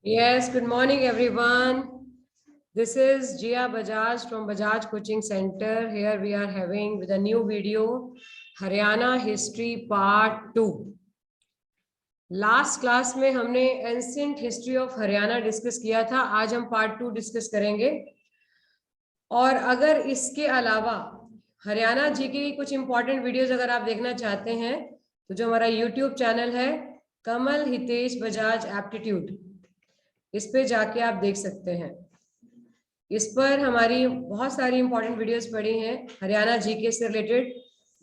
Yes, good morning, everyone. This is Jia Bajaj from Bajaj Coaching Center. Here we are having with a new video, Haryana History Part 2. Last class में हमने ancient history of Haryana discuss किया था. आज हम part 2 discuss करेंगे. और अगर इसके अलावा हरियाणा जीके की कुछ इंपॉर्टेंट वीडियोस अगर आप देखना चाहते हैं तो जो हमारा यूट्यूब चैनल है कमल हितेश बजाज एप्टीट्यूड, इस पे जाके आप देख सकते हैं. इस पर हमारी बहुत सारी इंपॉर्टेंट वीडियोस पड़ी हैं हरियाणा जीके से रिलेटेड,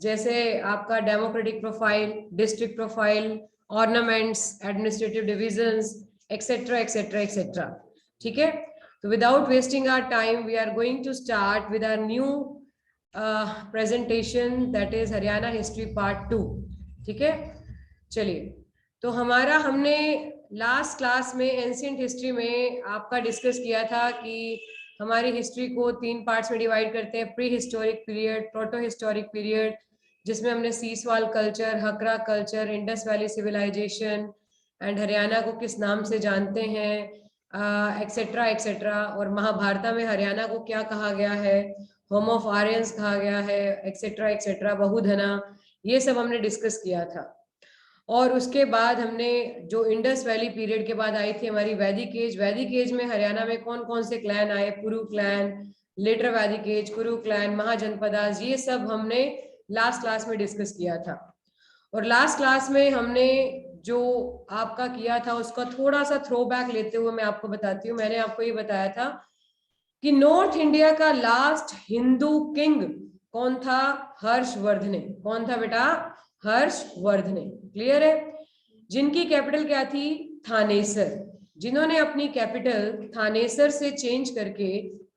जैसे आपका democratic profile, district profile, ornaments, administrative divisions, etcetera etcetera etcetera. ठीक है, तो without wasting our time we are going to start with our new presentation, that is Haryana history part 2. ठीक है, चलिए. तो हमने लास्ट क्लास में एंशिएंट हिस्ट्री में आपका डिस्कस किया था कि हमारी हिस्ट्री को 3 पार्ट्स में डिवाइड करते हैं. Pre historic period, proto historic period, जिसमें हमने Siswal culture, Hakra culture, Indus valley civilisation and Haryana को किस नाम से जानते हैं, एक्सेट्रा एक्सेट्रा. और महाभारत में हरियाणा को क्या कहा गया है, होम ऑफ आर्यंस कहा गया है, एक्सेट्रा एक्सेट्रा, बहुधना, ये सब हमने डिस्कस किया था. और उसके बाद हमने जो इंडस वैली पीरियड के बाद आई थी हमारी वैदिक एज. वैदिक एज में हरियाणा में कौन कौन से क्लैन आए, पुरु क्लैन, लेटर वैदिक एज, कुरु क्लैन, महाजनपदास, ये सब हमने लास्ट क्लास में डिस्कस किया था. और लास्ट क्लास में हमने जो आपका किया था उसका थोड़ा सा थ्रो बैक लेते हुए मैं आपको बताती हूँ. मैंने आपको ये बताया था कि नॉर्थ इंडिया का लास्ट हिंदू किंग कौन था, हर्षवर्धने. कौन था बेटा, हर्षवर्धने. क्लियर है, जिनकी कैपिटल क्या थी, थानेसर, जिन्होंने अपनी कैपिटल थानेसर से चेंज करके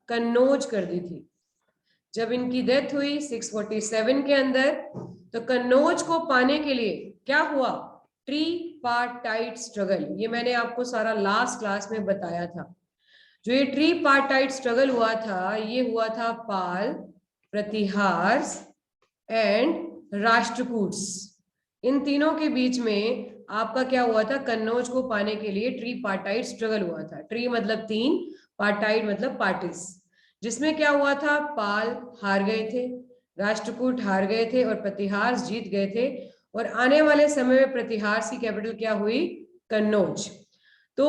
कन्नौज कर दी थी. जब इनकी डेथ हुई 647 के अंदर, तो कन्नौज को पाने के लिए क्या हुआ, ट्री पार्टाइट स्ट्रगल. ये मैंने आपको सारा लास्ट क्लास में बताया था. जो ये ट्री पार्टाइट स्ट्रगल हुआ था, ये हुआ था पाल, प्रतिहार्स एंड राष्ट्रकूट्स. इन तीनों के बीच में आपका क्या हुआ था, कन्नौज को पाने के लिए ट्री पार्टाइट स्ट्रगल हुआ था. ट्री मतलब 3, पार्टाइट मतलब पार्टिस. जिसमें क्या हुआ था, पाल हार गए थे, राष्ट्रकूट हार गए थे और प्रतिहार्स जीत गए थे. और आने वाले समय में प्रतिहार्स की कैपिटल क्या हुई, कन्नौज. तो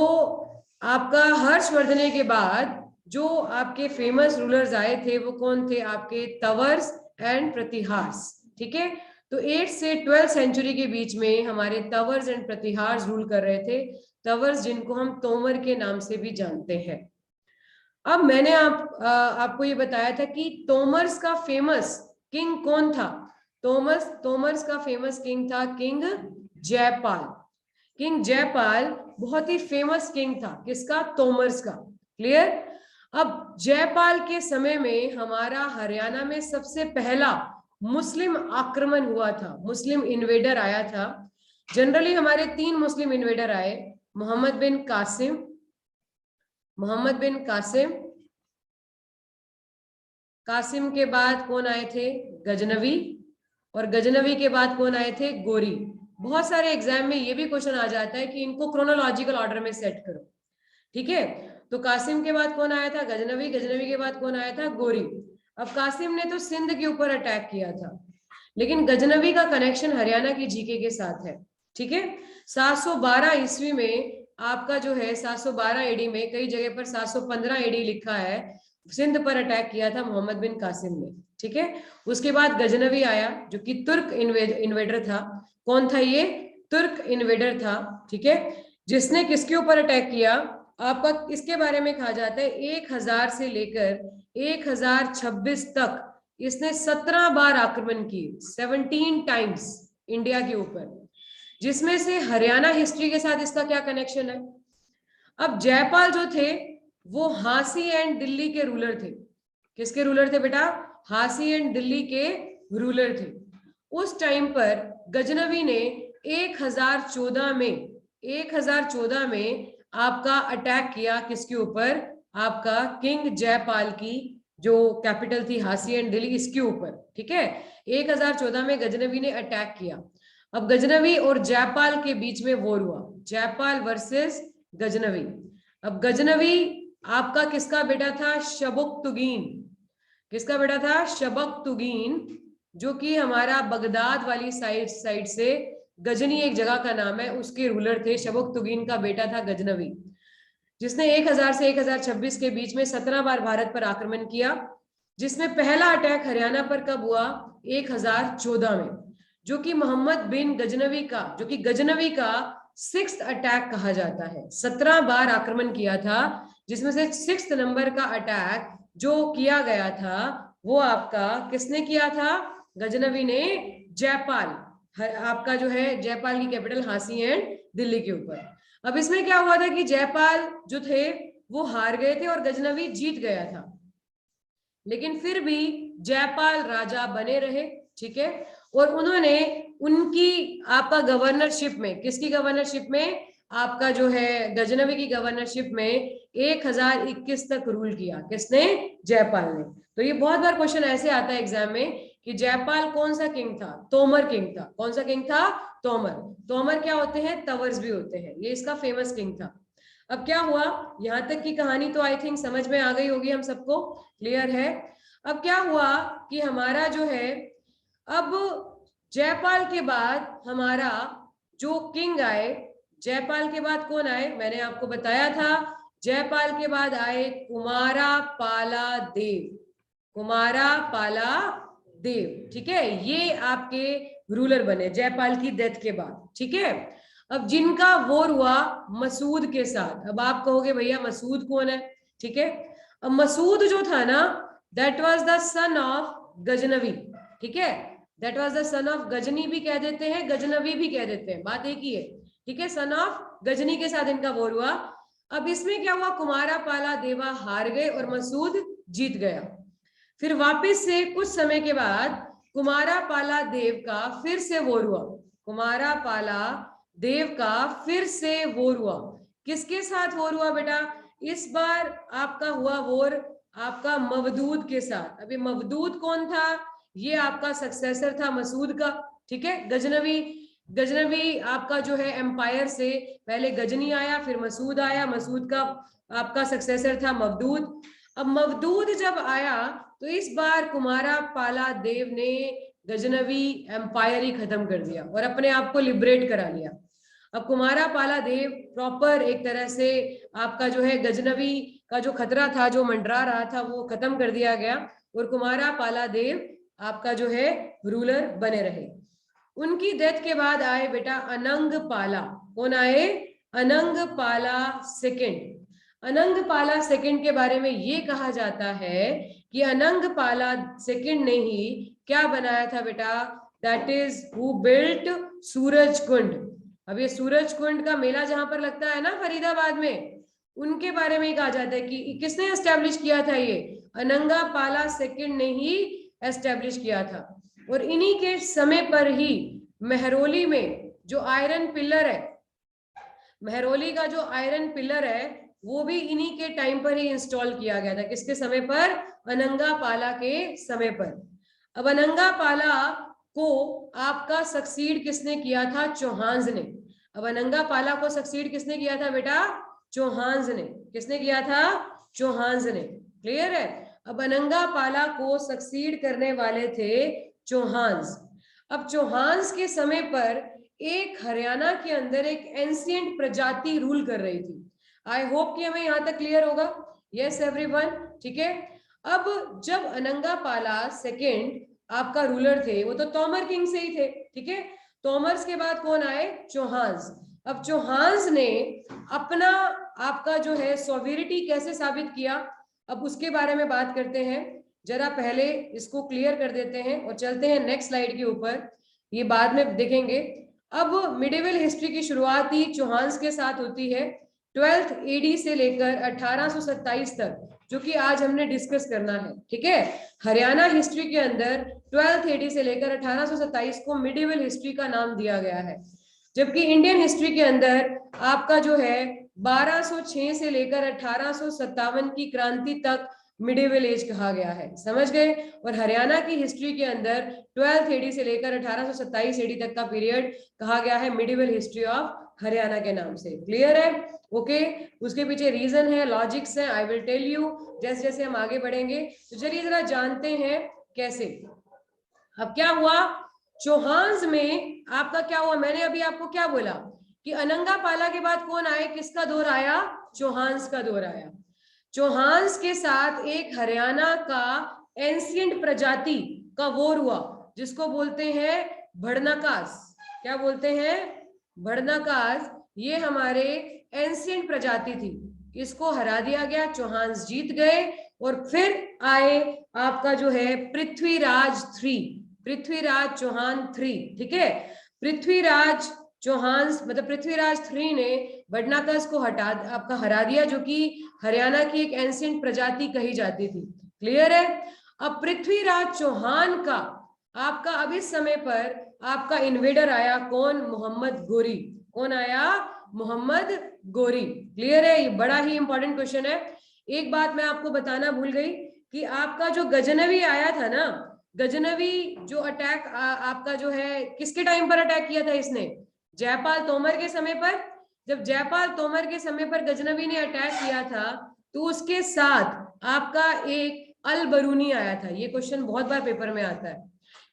आपका हर्षवर्धने के बाद जो आपके फेमस रूलर्स आए थे वो कौन थे, आपके तवर्स एंड प्रतिहार्स. ठीक है, तो 8 से 12 सेंचुरी के बीच में हमारे तवर्स एंड प्रतिहार्स रूल कर रहे थे. तवर्स जिनको हम तोमर के नाम से भी जानते हैं. अब मैंने आपको ये बताया था कि तोमर्स का फेमस किंग कौन था. तोमर्स का फेमस किंग था किंग जयपाल. किंग जयपाल बहुत ही फेमस किंग था. किसका, तोमर्स का. क्लियर. अब जयपाल के समय में हमारा हरियाणा में सबसे पहला मुस्लिम आक्रमण हुआ था, मुस्लिम इन्वेडर आया था. जनरली हमारे 3 मुस्लिम इन्वेडर आए, मोहम्मद बिन कासिम, कासिम के बाद कौन आए थे, गजनवी, और गजनवी के बाद कौन आए थे, गोरी. बहुत सारे एग्जाम में ये भी क्वेश्चन आ जाता है कि इनको क्रोनोलॉजिकल ऑर्डर में सेट करो. ठीक है, तो कासिम के बाद कौन आया था, गजनवी, गजनवी के बाद कौन आया था, गोरी. अब कासिम ने तो सिंध के ऊपर अटैक किया था, लेकिन गजनवी का कनेक्शन हरियाणा की जीके के साथ है. ठीक है, 712 ईस्वी में आपका जो है 712 एडी में, कई जगह पर 715 एडी लिखा है, सिंध पर अटैक किया था मोहम्मद बिन कासिम ने. ठीक है, उसके बाद गजनवी आया जो कि तुर्क इन्वेडर था. कौन था ये, तुर्क इन्वेडर था. ठीक है, जिसने किसके ऊपर अटैक किया, आपका इसके बारे में कहा जाता है 1000 से लेकर 1026 तक इसने 17 बार आक्रमण किए, 17 टाइम्स इंडिया के ऊपर. जिसमें से हरियाणा हिस्ट्री के साथ इसका क्या कनेक्शन है. अब जयपाल जो थे वो हांसी एंड दिल्ली के रूलर थे. किसके रूलर थे बेटा, हांसी एंड दिल्ली के रूलर थे. उस टाइम पर गजनवी ने 1014 में आपका अटैक किया, किसके ऊपर, आपका किंग जयपाल की जो कैपिटल थी हांसी एंड दिल्ली, इसके ऊपर. ठीक है, 1014 में गजनवी ने अटैक किया. अब गजनवी और जयपाल के बीच में वॉर हुआ, जयपाल वर्सेस गजनवी. अब गजनवी आपका किसका बेटा था? शबुक्तुगीन। किसका बेटा था? शबुक्तुगीन, जो कि हमारा बगदाद वाली साइड से, गजनी एक जगह का नाम है, उसके रूलर थे। शबुक्तुगीन का बेटा था गजनवी, जिसने 1000 से 1026 के बीच में 17 बार भारत पर आक्रमण किया, जिसमें पहला अटैक हरियाणा पर कब हुआ? 1014 में, जो कि मोहम्मद बिन गजनवी का, जो कि गजनवी का 6th अटैक कहा जाता है। 17 बार आक्रमण किया था, जिसमें से 6th नंबर का अटैक जो किया गया था वो आपका किसने किया था? गजनवी ने जयपाल, आपका जो है जयपाल की कैपिटल हांसी एंड दिल्ली के ऊपर। अब इसमें क्या हुआ था कि जयपाल जो थे वो हार गए थे और गजनवी जीत गया था, लेकिन फिर भी जयपाल राजा बने रहे, ठीक है। और उन्होंने उनकी आपका गवर्नरशिप में, किसकी गवर्नरशिप में? आपका जो है गजनवी की गवर्नरशिप में 1021 तक रूल किया। किसने? जयपाल ने। तो ये बहुत बार क्वेश्चन ऐसे आता है एग्जाम में कि जयपाल कौन सा किंग था? तोमर किंग था। कौन सा किंग था? तोमर। तोमर क्या होते हैं? तवर्स भी होते हैं। ये इसका फेमस किंग था। अब क्या हुआ, यहां तक की कहानी तो आई थिंक समझ में आ गई होगी, हम सबको क्लियर है। अब क्या हुआ कि हमारा जो है, अब जयपाल के बाद हमारा जो किंग आए, जयपाल के बाद कौन आए? मैंने आपको बताया था, जयपाल के बाद आए कुमारा पाला देव। कुमारा पाला देव, ठीक है, ये आपके रूलर बने जयपाल की डेथ के बाद, ठीक है। अब जिनका वॉर हुआ मसूद के साथ। अब आप कहोगे भैया मसूद कौन है? ठीक है, अब मसूद जो था ना, that was the son of Ghaznavi, ठीक है। That was the son of Ghazni भी कह देते हैं, गजनवी भी कह देते हैं, बात एक ही है, ठीक है। सन ऑफ गजनी के साथ इनका वॉर हुआ। अब इसमें क्या हुआ? कुमारा पाला देवा हार गए और मसूद जीत गया। फिर वापस से कुछ समय के बाद कुमारा पाला देव का फिर से वॉर हुआ। कुमारा पाला देव का फिर से वॉर हुआ। किसके साथ वॉर हुआ बेटा? इस बार आपका हुआ वॉर आपका मवदूद के साथ। अभी मवदूद कौन था? ये आपका सक्सेसर था मसूद का, ठीक है। गजनवी, गजनवी आपका जो है एम्पायर से पहले गजनी आया, फिर मसूद आया। मसूद का आपका सक्सेसर था मवदूद। अब मवदूद जब आया तो इस बार कुमारा पाला देव ने गजनवी एम्पायर ही खत्म कर दिया और अपने आप को लिबरेट करा लिया। अब कुमारा पाला देव प्रॉपर एक तरह से आपका जो है गजनवी का जो खतरा था, जो मंडरा रहा था, वो खत्म कर दिया गया और कुमारा पाला देव आपका जो है रूलर बने रहे। उनकी डेथ के बाद आए बेटा अनंग पाला। कौन आए? अनंग पाला सेकंड। अनंग पाला सेकंड के बारे में ये कहा जाता है कि अनंग पाला सेकंड ने ही क्या बनाया था बेटा? That is who built Suraj Kund. अब ये सूरज कुंड का मेला जहां पर लगता है ना फरीदाबाद में, उनके बारे में ही कहा जाता है कि किसने एस्टेब्लिश किया था? ये अनंगा पाला सेकंड ने ही एस्टेब्लिश किया था। और इन्हीं के समय पर ही मेहरौली में जो आयरन पिलर है, मेहरौली का जो आयरन पिलर है, वो भी इन्हीं के टाइम पर ही इंस्टॉल किया गया था। किसके समय पर? अनंगा पाला के समय पर। अब अनंगा पाला को आपका सक्सीड किसने किया था? चौहान ने। अब अनंगा पाला को सक्सीड किसने किया था बेटा? चौहान ने। किसने किया था? चौहान ने। क्लियर है? अब अनंगा पाला को सक्सीड करने वाले थे चौहान। अब चौहान के समय पर एक हरियाणा के अंदर एक एंशिएंट प्रजाति रूल कर रही थी। आई होप कि हमें यहां तक क्लियर होगा। यस एवरीवन, ठीक है। अब जब अनंगा पाला सेकंड आपका रूलर थे, वो तो तोमर किंग से ही थे, ठीक है। तोमर्स के बाद कौन आए? चौहान। अब चौहान ने अपना आपका जो है सॉवरिटी कैसे साबित किया, अब उसके बारे में बात करते हैं। जरा पहले इसको क्लियर कर देते हैं और चलते हैं नेक्स्ट स्लाइड के ऊपर, ये बाद में देखेंगे। अब मिडिवल हिस्ट्री की शुरुआत ही चौहान के साथ होती है 12th एडी से लेकर 1827 तक, जो कि आज हमने डिस्कस करना है, ठीक है। हरियाणा हिस्ट्री के अंदर 12th एडी से लेकर 1827 को मिडिवल हिस्ट्री का नाम दिया गया है, जबकि इंडियन हिस्ट्री के अंदर आपका जो है 1206 से लेकर 1857 की क्रांति तक मिडिवल एज कहा गया है, समझ गए। और हरियाणा की हिस्ट्री के अंदर 12th एडी से लेकर 1827 एडी तक का पीरियड कहा गया है मिडिवल हिस्ट्री ऑफ हरियाणा के नाम से। क्लियर है? ओके, उसके पीछे रीजन है, लॉजिक्स है, आई विल टेल यू जैसे जैसे हम आगे बढ़ेंगे। तो चलिए जरा जानते हैं कैसे। अब क्या हुआ, चौहान्स में आपका क्या हुआ, मैंने अभी आपको क्या बोला कि अनंगापाला के बाद कौन आए, किसका दौर आया, चौहान्स का दौर आया। चौहान्स के साथ एक हरियाणा का एंशिएंट प्रजाति का वॉर हुआ जिसको बोलते हैं भड़नकास। क्या बोलते हैं, भड़नकास। ये हमारे एंशिएंट प्रजाति थी, इसको हरा दिया गया, चौहान्स जीत गए। और फिर आए आपका जो है पृथ्वीराज 3, पृथ्वीराज चौहान 3, ठीक है। पृथ्वीराज चौहान मतलब पृथ्वीराज 3 ने भड़नकास को आपका हरा दिया, जो कि हरियाणा की एक एंशिएंट प्रजाति कही जाती थी। क्लियर है? अब पृथ्वीराज चौहान का आपका अब इस समय पर आपका इन्वेडर आया, कौन, मोहम्मद गोरी। कौन आया, मोहम्मद गोरी। क्लियर है? ये बड़ा ही इंपॉर्टेंट क्वेश्चन है। एक बात मैं आपको बताना भूल गई कि आपका जो गजनवी आया था ना, गजनवी जो अटैक आपका जो है किसके टाइम पर अटैक किया था इसने, जयपाल तोमर के समय पर। जब जयपाल तोमर के समय पर गजनवी ने अटैक किया था तो उसके साथ आपका एक अल बरूनी आया था। ये क्वेश्चन बहुत बार पेपर में आता है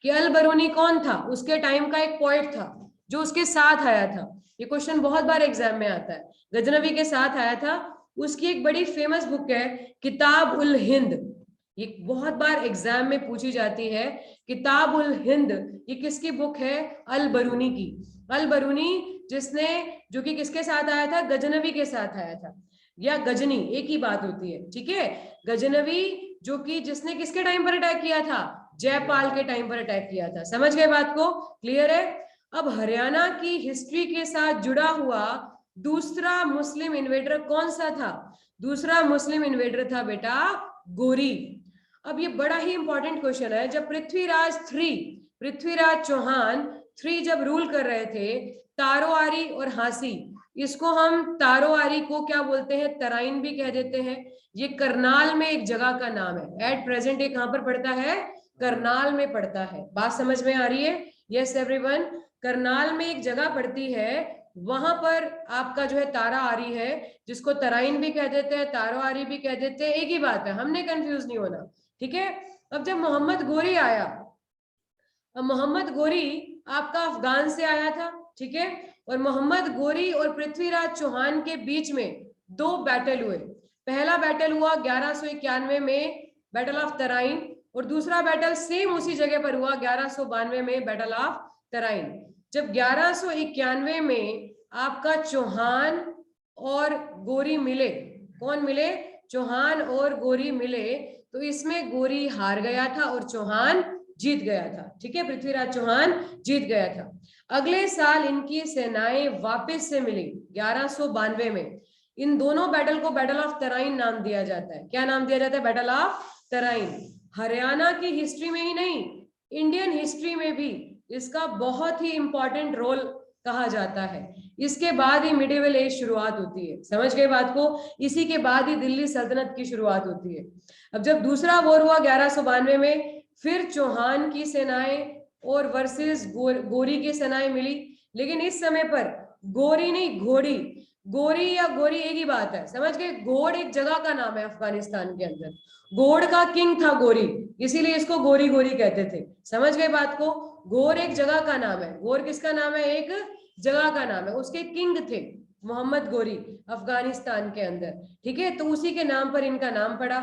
कि अल बरूनी कौन था, उसके टाइम का एक पोएट था जो उसके साथ आया था। ये क्वेश्चन बहुत बार एग्जाम में आता है, गजनवी के साथ आया था। उसकी एक बड़ी फेमस बुक है किताब उल हिंद, ये बहुत बार एग्जाम में पूछी जाती है। किताब उल हिंद ये किसकी बुक है, अल बरूनी की। अल बरूनी जिसने, जो कि किसके साथ आया था, गजनवी के साथ आया था, या गजनी एक ही बात होती है, ठीक है। गजनवी जो कि जिसने किसके टाइम पर अटैक किया था, जयपाल के टाइम पर अटैक किया था। समझ गए बात को? क्लियर है? अब हरियाणा की हिस्ट्री के साथ जुड़ा हुआ दूसरा मुस्लिम इन्वेडर कौन सा था, दूसरा मुस्लिम इन्वेडर था बेटा गोरी। अब ये बड़ा ही इंपॉर्टेंट क्वेश्चन है। जब पृथ्वीराज 3, पृथ्वीराज चौहान 3 जब रूल कर रहे थे, तारोआरी और हांसी, इसको हम तारोआरी को क्या बोलते हैं, तराइन भी कह देते हैं। ये करनाल में एक जगह का नाम है, एट प्रेजेंट ये कहां पर पड़ता है, करनाल में पड़ता है। बात समझ में आ रही है? यस एवरीवन, करनाल में एक जगह पड़ती है, वहां पर आपका जो है तारा आरी है, जिसको तराइन भी कह देते हैं, तारो आरी भी कह देते हैं, एक ही बात है, हमने कंफ्यूज नहीं होना, ठीक है। अब जब मोहम्मद गोरी आया, अब मोहम्मद गोरी आपका अफगान से आया था, ठीक है। और मोहम्मद गोरी और पृथ्वीराज चौहान के बीच में 2 बैटल हुए। पहला बैटल हुआ 1191 में, बैटल ऑफ तराइन, और दूसरा बैटल सेम उसी जगह पर हुआ 1192 में, बैटल ऑफ तराइन। जब 1191 में आपका चौहान और गोरी मिले, कौन मिले, चौहान और गोरी मिले, तो इसमें गोरी हार गया था और चौहान जीत गया था, ठीक है। पृथ्वीराज चौहान जीत गया था। अगले साल इनकी सेनाएं वापस से मिली 1192 में। इन दोनों बैटल को बैटल ऑफ तराइन नाम दिया जाता है। क्या नाम दिया जाता है, बैटल ऑफ तराइन। हरियाणा की हिस्ट्री में ही नहीं, इंडियन हिस्ट्री में भी इसका बहुत ही इंपॉर्टेंट रोल कहा जाता है। इसके बाद ही मिडिवल एज शुरुआत होती है, समझ गए बात को। इसी के बाद ही दिल्ली सल्तनत की शुरुआत होती है। अब जब दूसरा वॉर हुआ 1192 में, फिर चौहान की सेनाएं और वर्सेस गोरी की सेनाएं मिली, लेकिन इस समय पर गोरी नहीं, घोड़ी। गोरी या गोरी एक ही बात है, समझ गए। घोड़ एक जगह का नाम है अफगानिस्तान के अंदर, घोड़ का किंग था गोरी, इसीलिए इसको गोरी गोरी कहते थे। समझ गए बात को? घोर एक जगह का नाम है, घोर किसका नाम है, एक जगह का नाम है, उसके किंग थे मोहम्मद गोरी अफगानिस्तान के अंदर, ठीक है। तो उसी के नाम पर इनका नाम पड़ा।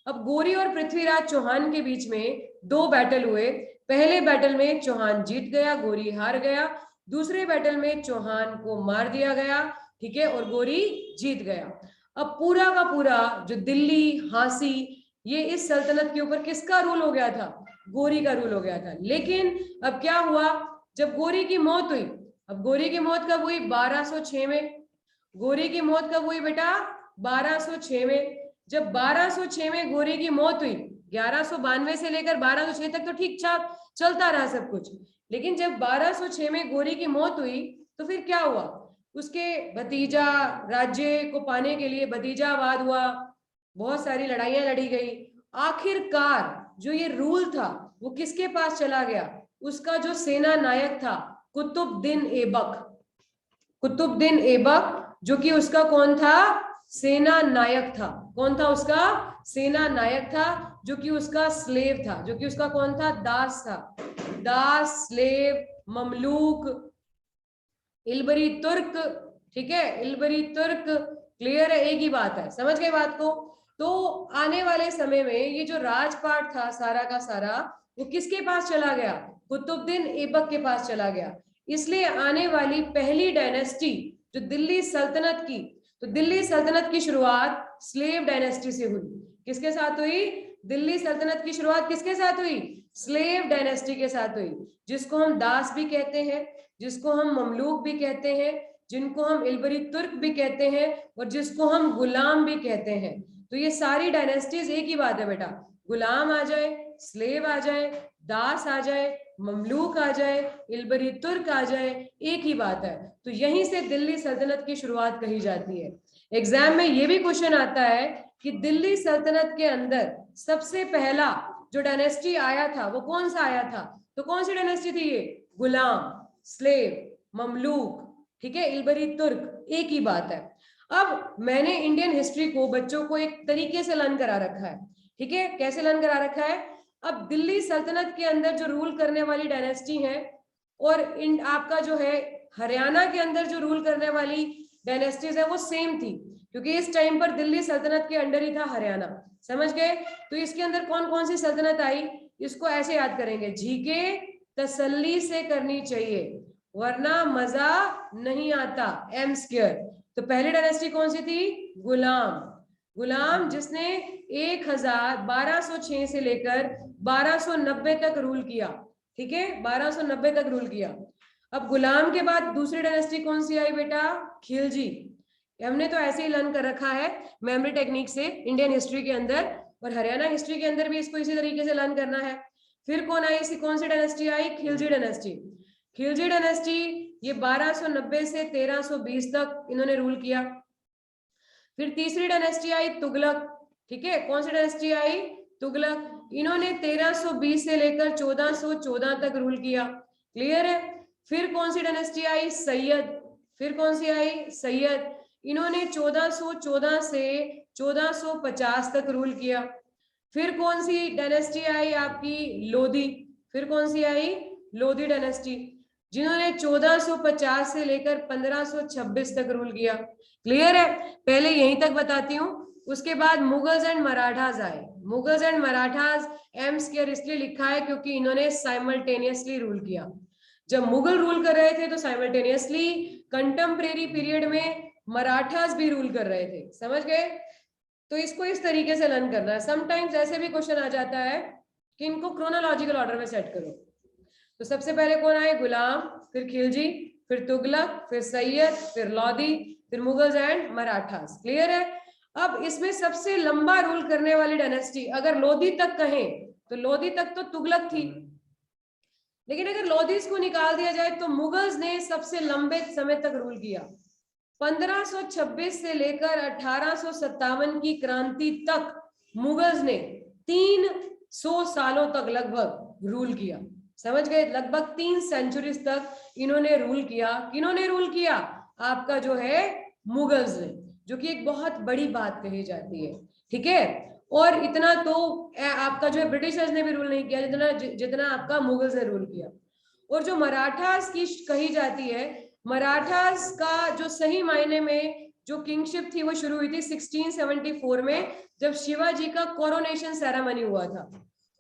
अब गोरी और पृथ्वीराज चौहान के बीच में 2 बैटल हुए। पहले बैटल में चौहान जीत गया, गोरी हार गया। दूसरे बैटल में चौहान को मार दिया गया, ठीक है, और गोरी जीत गया। अब पूरा का पूरा जो दिल्ली, हांसी, ये इस सल्तनत के ऊपर किसका रूल हो गया था, गोरी का रूल हो गया था। लेकिन अब क्या हुआ, जब गोरी की मौत हुई, अब गोरी की मौत कब हुई, 1206 में। गोरी की मौत कब हुई बेटा, 1206 में। जब 1206 में गोरी की मौत हुई, 1192 से लेकर 1206 तक तो ठीक ठाक चलता रहा सब कुछ, लेकिन जब 1206 में गोरी की मौत हुई तो फिर क्या हुआ, उसके भतीजा राज्य को पाने के लिए भतीजावाद हुआ, बहुत सारी लड़ाइयां लड़ी गई। आखिरकार जो ये रूल था वो किसके पास चला गया, उसका जो सेना नायक था कुतुबुद्दीन ऐबक। कुतुबुद्दीन ऐबक, जो कि उसका कौन था, सेना नायक था। कौन था उसका, सेना नायक था, जो कि उसका स्लेव था, जो कि उसका कौन था, दास था। दास, स्लेव, ममलूक, इल्बरी तुर्क, ठीक है, इल्बरी तुर्क। क्लियर है, एक ही बात है, समझ गए बात को। तो आने वाले समय में ये जो राजपाट था सारा का सारा, वो किसके पास चला गया, कुतुबुद्दीन ऐबक के पास चला गया। इसलिए आने वाली पहली डायनेस्टी जो दिल्ली सल्तनत की, तो दिल्ली सल्तनत की शुरुआत स्लेव डायनेस्टी से हुई। किसके साथ हुई, दिल्ली सल्तनत की शुरुआत किसके साथ हुई, स्लेव डायनेस्टी के साथ हुई, जिसको हम दास भी कहते हैं, जिसको हम ममलूक भी कहते हैं, जिनको हम इल्बरी तुर्क भी कहते हैं, और जिसको हम गुलाम भी कहते हैं। तो ये सारी डायनेस्टीज एक ही बात है बेटा, गुलाम आ जाए, स्लेव आ जाए, दास आ जाए, ममलूक आ जाए, इल्बरी तुर्क आ जाए, एक ही बात है। तो यहीं से दिल्ली सल्तनत की शुरुआत कही जाती है। एग्जाम में ये भी क्वेश्चन आता है कि दिल्ली सल्तनत के अंदर सबसे पहला जो डायनेस्टी आया था वो कौन सा आया था, तो कौन सी डायनेस्टी थी ये, गुलाम, स्लेव, ममलूक, ठीक है, इल्बरी तुर्क, एक ही बात है। अब मैंने इंडियन हिस्ट्री को बच्चों को एक तरीके से लर्न करा रखा है, ठीक है, कैसे लर्न करा रखा है। अब दिल्ली सल्तनत के अंदर जो रूल करने वाली डायनेस्टी है, और इन आपका जो है हरियाणा के अंदर जो रूल करने वाली डायनेस्टीज है वो सेम थी, क्योंकि इस टाइम पर दिल्ली सल्तनत के अंडर ही था हरियाणा। समझ गए। तो इसके अंदर कौन कौन सी सल्तनत आई, इसको ऐसे याद करेंगे, झीके तसल्ली से करनी चाहिए वरना मजा नहीं आता, एम स्क्वायर। तो पहली डायनेस्टी कौन सी थी, गुलाम। गुलाम जिसने 1206 से लेकर 1290 तक रूल किया, ठीक है, 1290 तक रूल किया। अब गुलाम के बाद दूसरी डायनेस्टी कौन सी आई बेटा, खिलजी। हमने तो ऐसे ही लर्न कर रखा है मेमोरी टेक्निक से इंडियन हिस्ट्री के अंदर, और हरियाणा हिस्ट्री के अंदर भी इसको इसी तरीके से लर्न करना है। फिर कौन आई, कौन सी डायनेस्टी आई, खिलजी डायनेस्टी। खिलजी डायनेस्टी ये 1290 से 1320 तक इन्होंने रूल किया। फिर तीसरी डायनेस्टी आई तुगलक, ठीक है, कौन सी डायनेस्टी आई, तुगलक। इन्होंने 1320 से लेकर 1414 तक रूल किया। क्लियर है। फिर कौन सी डायनेस्टी आई, सैयद। फिर कौन सी आई, सैयद। इन्होंने 1414 से 1450 तक रूल किया। फिर कौन सी डायनेस्टी आई आपकी, लोधी। फिर कौन सी आई, लोधी डायनेस्टी, जिन्होंने 1450 से लेकर 1526 तक रूल किया। क्लियर है। पहले यहीं तक बताती हूँ, उसके बाद मुगल्स एंड मराठास आए। Mughals and Marathas M square इसलिए लिखा है क्योंकि इन्होंने साइमल्टेनियसली रूल किया। जब मुगल रूल कर रहे थे तो साइमल्टेनियसली कंटेम्परेरी पीरियड में मराठास भी रूल कर रहे थे। समझ गए। तो इसको इस तरीके से लर्न करना है। समटाइम्स ऐसे भी क्वेश्चन आ जाता है कि इनको क्रोनोलॉजिकल ऑर्डर में सेट करो। तो सबसे पहले कौन आए, गुलाम, फिर खिलजी, फिर तुगलक, फिर सैयद, फिर लोधी, फिर मुगल्स एंड मराठास। क्लियर है। अब इसमें सबसे लंबा रूल करने वाली डायनेस्टी अगर लोधी तक कहें तो लोधी तक तो तुगलक थी, लेकिन अगर लोधीज को निकाल दिया जाए तो मुगल्स ने सबसे लंबे समय तक रूल किया। 1526 से लेकर 1857 की क्रांति तक मुगल्स ने 300 सालों तक लगभग रूल किया। समझ गए, लगभग 3 सेंचुरीज तक इन्होंने रूल किया। किन्होंने रूल किया, आपका जो है मुगल्स ने, जो कि एक बहुत बड़ी बात कही जाती है। ठीक है। और इतना तो आपका जो है ब्रिटिशर्स ने भी रूल नहीं किया जितना जितना आपका मुगल्स ने रूल किया। और जो मराठास की कही जाती है, मराठास का जो सही मायने में जो किंगशिप थी वो शुरू हुई थी 1674 में, जब शिवाजी का कोरोनेशन सेरेमनी हुआ था।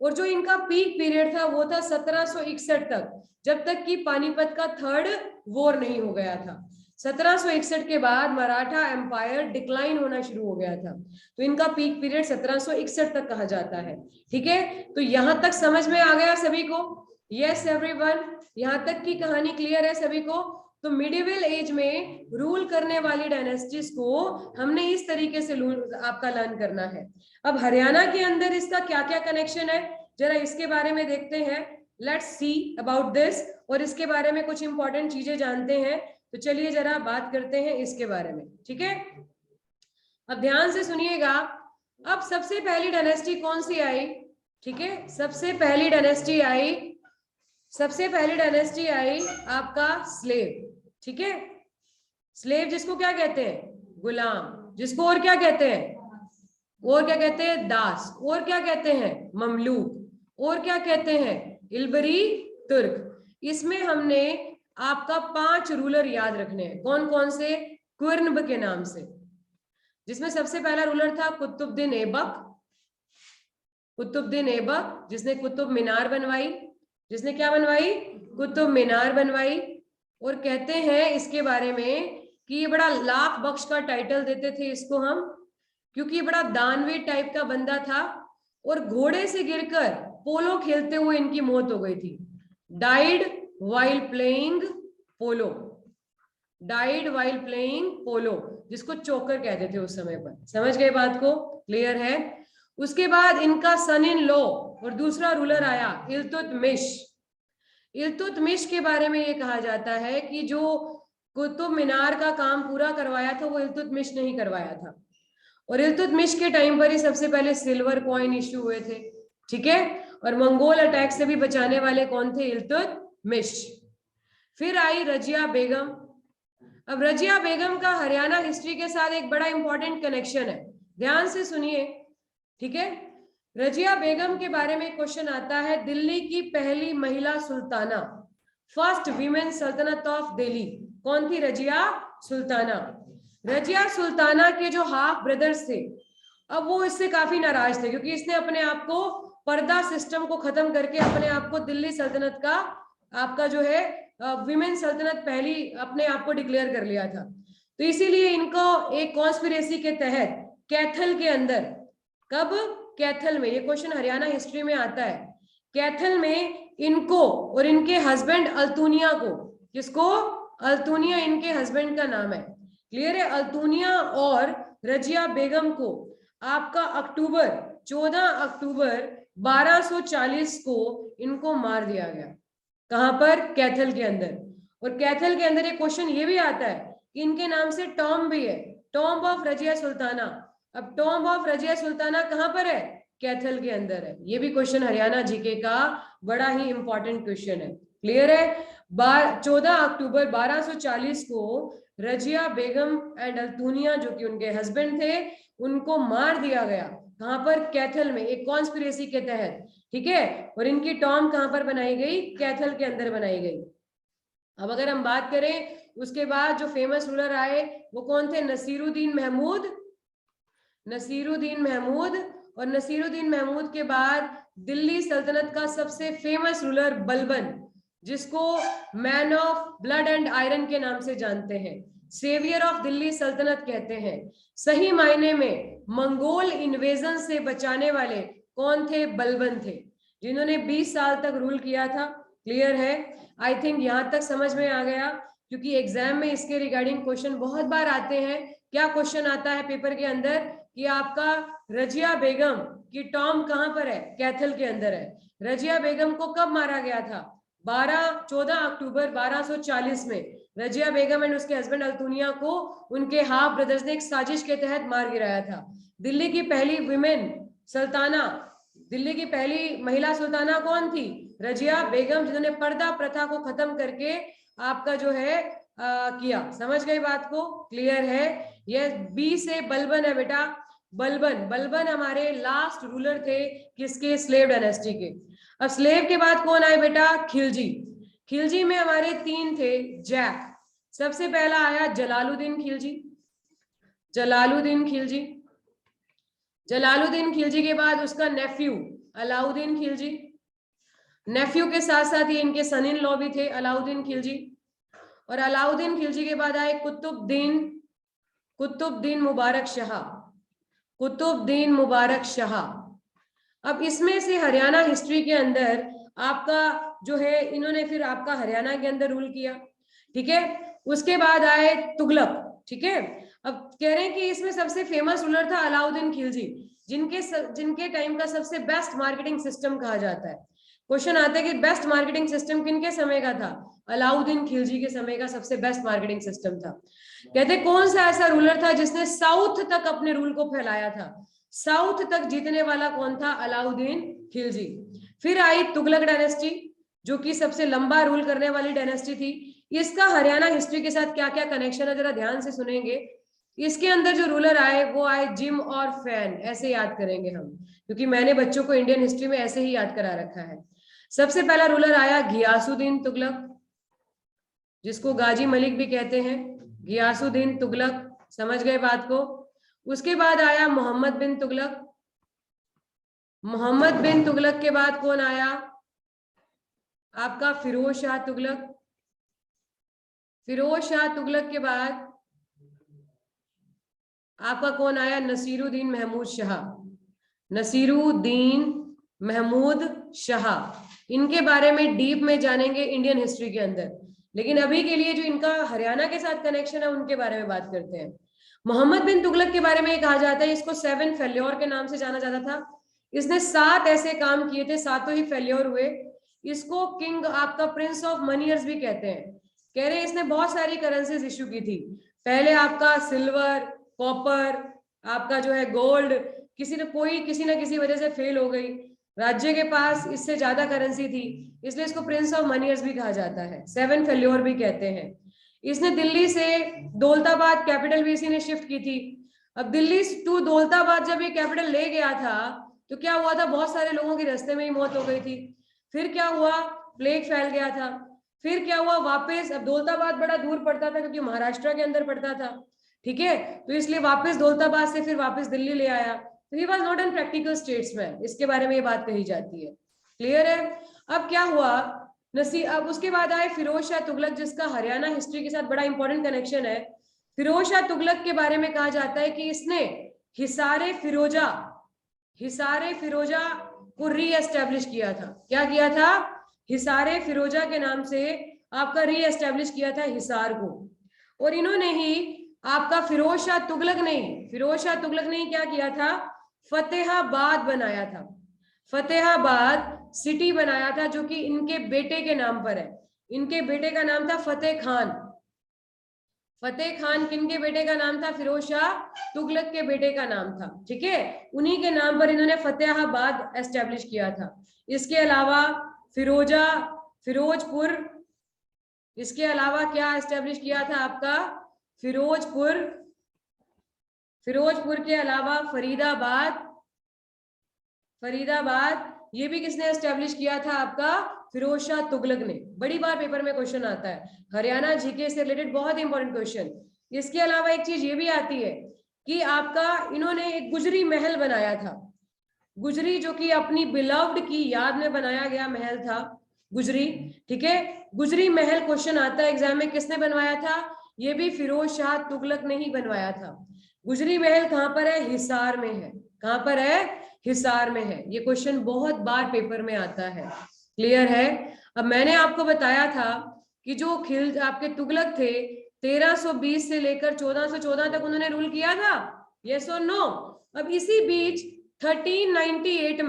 और जो इनका पीक पीरियड था वो था 1761 तक, जब तक कि पानीपत का थर्ड वॉर नहीं हो गया था। 1761 के बाद मराठा एम्पायर डिक्लाइन होना शुरू हो गया था, तो इनका पीक पीरियड 1761 तक कहा जाता है। ठीक है। तो यहां तक समझ में आ गया सभी को? यस एवरीवन, यहां तक की कहानी क्लियर है सभी को? तो मिडिवल एज में रूल करने वाली डायनेस्टीज को हमने इस तरीके से आपका लर्न करना है। अब हरियाणा के अंदर इसका क्या क्या कनेक्शन है, जरा इसके बारे में देखते हैं। लेट्स सी अबाउट दिस, और इसके बारे में कुछ इंपॉर्टेंट चीजें जानते हैं। तो चलिए जरा बात करते हैं इसके बारे में। ठीक है, अब ध्यान से सुनिएगा। अब सबसे पहली डायनेस्टी कौन सी आई? ठीक है, सबसे पहली डायनेस्टी आई आपका स्लेव। ठीक है, स्लेव जिसको क्या कहते हैं? गुलाम। जिसको और क्या कहते हैं? और क्या कहते हैं? दास। और क्या कहते हैं? ममलूक। और क्या कहते हैं? इल्बरी तुर्क। इसमें हमने आपका 5 रूलर याद रखने हैं। कौन कौन से? कुर्नब के नाम से, जिसमें सबसे पहला रूलर था कुतुबुद्दीन ऐबक। कुतुबुद्दीन ऐबक जिसने कुतुब मीनार बनवाई। जिसने क्या बनवाई? कुतुब मीनार बनवाई। और कहते हैं इसके बारे में कि ये बड़ा लाख बख्श का टाइटल देते थे इसको हम, क्योंकि ये बड़ा दानवी टाइप का बंदा था। और घोड़े से गिरकर पोलो खेलते हुए इनकी मौत हो गई थी। डाइड वाइल प्लेइंग पोलो। डाइड वाइल प्लेइंग पोलो, जिसको चोकर कहते थे उस समय पर। समझ गए बात को? क्लियर है? उसके बाद इनका सन इन लॉ और दूसरा रूलर आया इल्तुतमिश। इल्तुतमिश के बारे में ये कहा जाता है कि जो कुतुब मीनार का काम पूरा करवाया था वो इल्तुतमिश ने ही करवाया था। और इल्तुतमिश के टाइम पर ही सबसे पहले सिल्वर कॉइन इश्यू हुए थे। ठीक है? और मंगोल अटैक से भी बचाने वाले कौन थे? इल्तुतमिश। फिर आई रजिया बेगम। अब रजिया बेगम का हरियाणा हिस्ट्री के साथ एक बड़ा इंपॉर्टेंट कनेक्शन है, ध्यान से सुनिए। ठीक है? रजिया बेगम के बारे में क्वेश्चन आता है, दिल्ली की पहली महिला सुल्ताना, फर्स्ट वीमेन सल्तनत ऑफ दिल्ली। कौन थी? रजिया सुल्ताना। रजिया सुल्ताना के जो हाफ ब्रदर्स थे, अब वो इससे काफी नाराज थे, क्योंकि इसने अपने आप को पर्दा सिस्टम को खत्म करके अपने आप को दिल्ली सल्तनत का आपका जो है विमेन सल्तनत पहली अपने आप को डिक्लेयर कर लिया था। तो इसीलिए इनको एक कॉन्स्पिरेसी के तहत कैथल के अंदर, कब? कैथल में, ये क्वेश्चन हरियाणा हिस्ट्री में आता है, कैथल में इनको और इनके हस्बैंड अल्तुनिया को, किसको? अल्तुनिया इनके हस्बैंड का नाम है। क्लियर है? अल्तुनिया और रजिया बेगम को आपका 14 अक्टूबर 1240 को इनको मार दिया गया। कहां पर? कैथल के अंदर। और कैथल के अंदर एक क्वेश्चन ये भी आता है कि इनके नाम से टॉम भी है, टॉम ऑफ रजिया सुल्ताना। अब टॉम ऑफ रजिया सुल्ताना कहां पर है? कैथल के अंदर है। ये भी क्वेश्चन हरियाणा जीके का बड़ा ही इंपॉर्टेंट क्वेश्चन है। क्लियर है? 14 अक्टूबर 1240 को रजिया बेगम एंड अल्तुनिया, जो कि उनके हस्बैंड थे, उनको मार दिया गया। कहां पर? कैथल में, एक कॉन्स्पिरेसी के तहत। ठीक है? और इनकी टॉम कहां पर बनाई गई? कैथल के अंदर बनाई गई। अब अगर हम बात करें उसके बाद जो फेमस रूलर आए वो कौन थे? नसीरुद्दीन महमूद। नसीरुद्दीन महमूद। और नसीरुद्दीन महमूद के बाद दिल्ली सल्तनत का सबसे फेमस रूलर बलबन, जिसको man of blood and iron के नाम से जानते हैं, सेवियर ऑफ दिल्ली सल्तनत कहते हैं। सही मायने में मंगोल इन्वेजन से बचाने वाले कौन थे? बलबन थे, जिन्होंने 20 साल तक रूल किया था। क्लियर है? आई थिंक यहां तक समझ में आ गया, क्योंकि एग्जाम में इसके रिगार्डिंग क्वेश्चन बहुत बार आते हैं। क्या क्वेश्चन आता है पेपर के अंदर कि आपका रजिया बेगम की टॉम कहां पर है? कैथल के अंदर है। रजिया बेगम को कब मारा गया था? 14 अक्टूबर 1240 में रजिया बेगम एंड उसके हस्बैंड अल्तुनिया को उनके हाफ ब्रदर्स ने एक साजिश के तहत मार गिराया था। दिल्ली की पहली विमेन सल्ताना, दिल्ली की पहली महिला सुल्ताना कौन थी? रजिया बेगम, जिन्होंने पर्दा प्रथा को खत्म करके आपका जो है किया। समझ गई बात को? क्लियर है? ये बी से बलबन है बेटा। बलबन, बलबन हमारे लास्ट रूलर थे किसके? स्लेव डायनेस्टी के। अब स्लेव के बाद कौन आए बेटा? खिलजी। खिलजी में हमारे 3 थे जैक। सबसे पहला आया जलालुद्दीन खिलजी। जलालुद्दीन खिलजी। जलालुद्दीन खिलजी के बाद उसका नेफ्यू अलाउद्दीन खिलजी। नेफ्यू के साथ साथ ही इनके सन इन लॉ भी थे अलाउद्दीन खिलजी। और अलाउद्दीन खिलजी के बाद आए कुतुबुद्दीन मुबारक शाह। कुतुबुद्दीन मुबारक शाह। अब इसमें से हरियाणा हिस्ट्री के अंदर आपका जो है, इन्होंने फिर आपका हरियाणा के अंदर रूल किया। ठीक है? उसके बाद आए तुगलक। ठीक है? अब कह रहे हैं कि इसमें सबसे फेमस रूलर था अलाउद्दीन खिलजी, जिनके टाइम का सबसे बेस्ट मार्केटिंग सिस्टम कहा जाता है। क्वेश्चन आता है कि बेस्ट मार्केटिंग सिस्टम किनके समय का था? अलाउद्दीन खिलजी के समय का सबसे बेस्ट मार्केटिंग सिस्टम था। कहते कौन सा ऐसा रूलर था जिसने साउथ तक अपने रूल को फैलाया था? साउथ तक जीतने वाला कौन था? अलाउद्दीन खिलजी। फिर आई तुगलक डायनेस्टी, जो कि सबसे लंबा रूल करने वाली डायनेस्टी थी। इसका हरियाणा हिस्ट्री के साथ क्या क्या कनेक्शन है जरा ध्यान से सुनेंगे। इसके अंदर जो रूलर आए वो आए जिम और फैन, ऐसे याद करेंगे हम, क्योंकि मैंने बच्चों को इंडियन हिस्ट्री में ऐसे ही याद करा रखा है। सबसे पहला रूलर आया घियासुद्दीन तुगलक, जिसको गाजी मलिक भी कहते हैं, घियासुद्दीन तुगलक, समझ गए बात को। उसके बाद आया मोहम्मद बिन तुगलक। मोहम्मद बिन तुगलक के बाद कौन आया? आपका फिरोज शाह तुगलक। फिरोज शाह तुगलक के बाद आपका कौन आया? नसीरुद्दीन महमूद शाह। नसीरुद्दीन महमूद शाह, इनके बारे में डीप में जानेंगे इंडियन हिस्ट्री के अंदर, लेकिन अभी के लिए जो इनका हरियाणा के साथ कनेक्शन है उनके बारे में बात करते हैं। मोहम्मद बिन तुगलक के बारे में कहा जाता है इसको 7 फेल्योर के नाम से जाना जाता था। इसने 7 ऐसे काम किए थे, सातों ही फेल्योर हुए। इसको किंग, आपका प्रिंस ऑफ मनियर्स भी कहते हैं। कह रहे हैं इसने बहुत सारी करेंसीज इश्यू की थी। पहले आपका सिल्वर, कॉपर, आपका जो है गोल्ड, किसी ना किसी वजह से फेल हो गई। राज्य के पास इससे ज्यादा करेंसी थी, इसलिए इसको प्रिंस ऑफ मनियर्स भी कहा जाता है, 7 फेल्योर भी कहते हैं। इसने दिल्ली से दौलताबाद कैपिटल भी इसी ने शिफ्ट की थी। अब दिल्ली टू दौलताबाद जब ये कैपिटल ले गया था तो क्या हुआ था? बहुत सारे लोगों की रास्ते में ही मौत हो गई थी। फिर क्या हुआ? प्लेग फैल गया था। फिर क्या हुआ? वापस, अब दौलताबाद बड़ा दूर पड़ता था क्योंकि महाराष्ट्र के अंदर पड़ता था, ठीक है, तो इसलिए वापस दौलताबाद से फिर वापस दिल्ली ले आया। तो he was not an practical statesman, इसके बारे में ये बात कही जाती है। क्लियर है? अब क्या हुआ? अब उसके बाद आए फिरोज शाह तुगलक, जिसका हरियाणा हिस्ट्री के साथ बड़ा इंपॉर्टेंट कनेक्शन है। फिरोज शाह तुगलक के बारे में कहा जाता है कि इसने हिसारे फिरोजा को री एस्टेब्लिश किया था। क्या किया था? हिसारे फिरोजा के नाम से आपका री एस्टेब्लिश किया था हिसार को। और इन्होंने ही आपका फिरोज शाह तुगलक ने क्या किया था? फतेहाबाद बनाया था। फतेहाबाद सिटी बनाया था, जो कि इनके बेटे के नाम पर है। इनके बेटे का नाम था फतेह खान। फतेह खान किनके बेटे का नाम था? फिरोज शाह तुगलक के बेटे का नाम था, ठीक है। उन्हीं के नाम पर इन्होंने फतेहाबाद एस्टेब्लिश किया था। इसके अलावा फिरोजपुर, इसके अलावा क्या एस्टेब्लिश किया था आपका? फिरोजपुर के अलावा फरीदाबाद ये भी किसने एस्टेब्लिश किया था? आपका फिरोज शाह तुगलक ने। बड़ी बार पेपर में क्वेश्चन आता है, हरियाणा जीके से रिलेटेड बहुत इंपॉर्टेंट क्वेश्चन। इसके अलावा एक चीज ये भी आती है कि आपका इन्होंने एक गुजरी महल बनाया था। गुजरी, जो कि अपनी बिलव्ड की याद में बनाया गया महल था गुजरी, ठीक है। गुजरी महल क्वेश्चन आता है एग्जाम में, किसने बनवाया था? ये भी फिरोज शाह तुगलक ने ही बनवाया था। गुजरी महल कहां पर है? हिसार में है। कहां पर है? हिसार में है। ये क्वेश्चन बहुत बार पेपर में आता है। क्लियर है? अब मैंने आपको बताया था कि जो आपके तुगलक थे 1320 से लेकर 1414 तक उन्होंने रूल किया था, यस और नो? अब इसी बीच 1398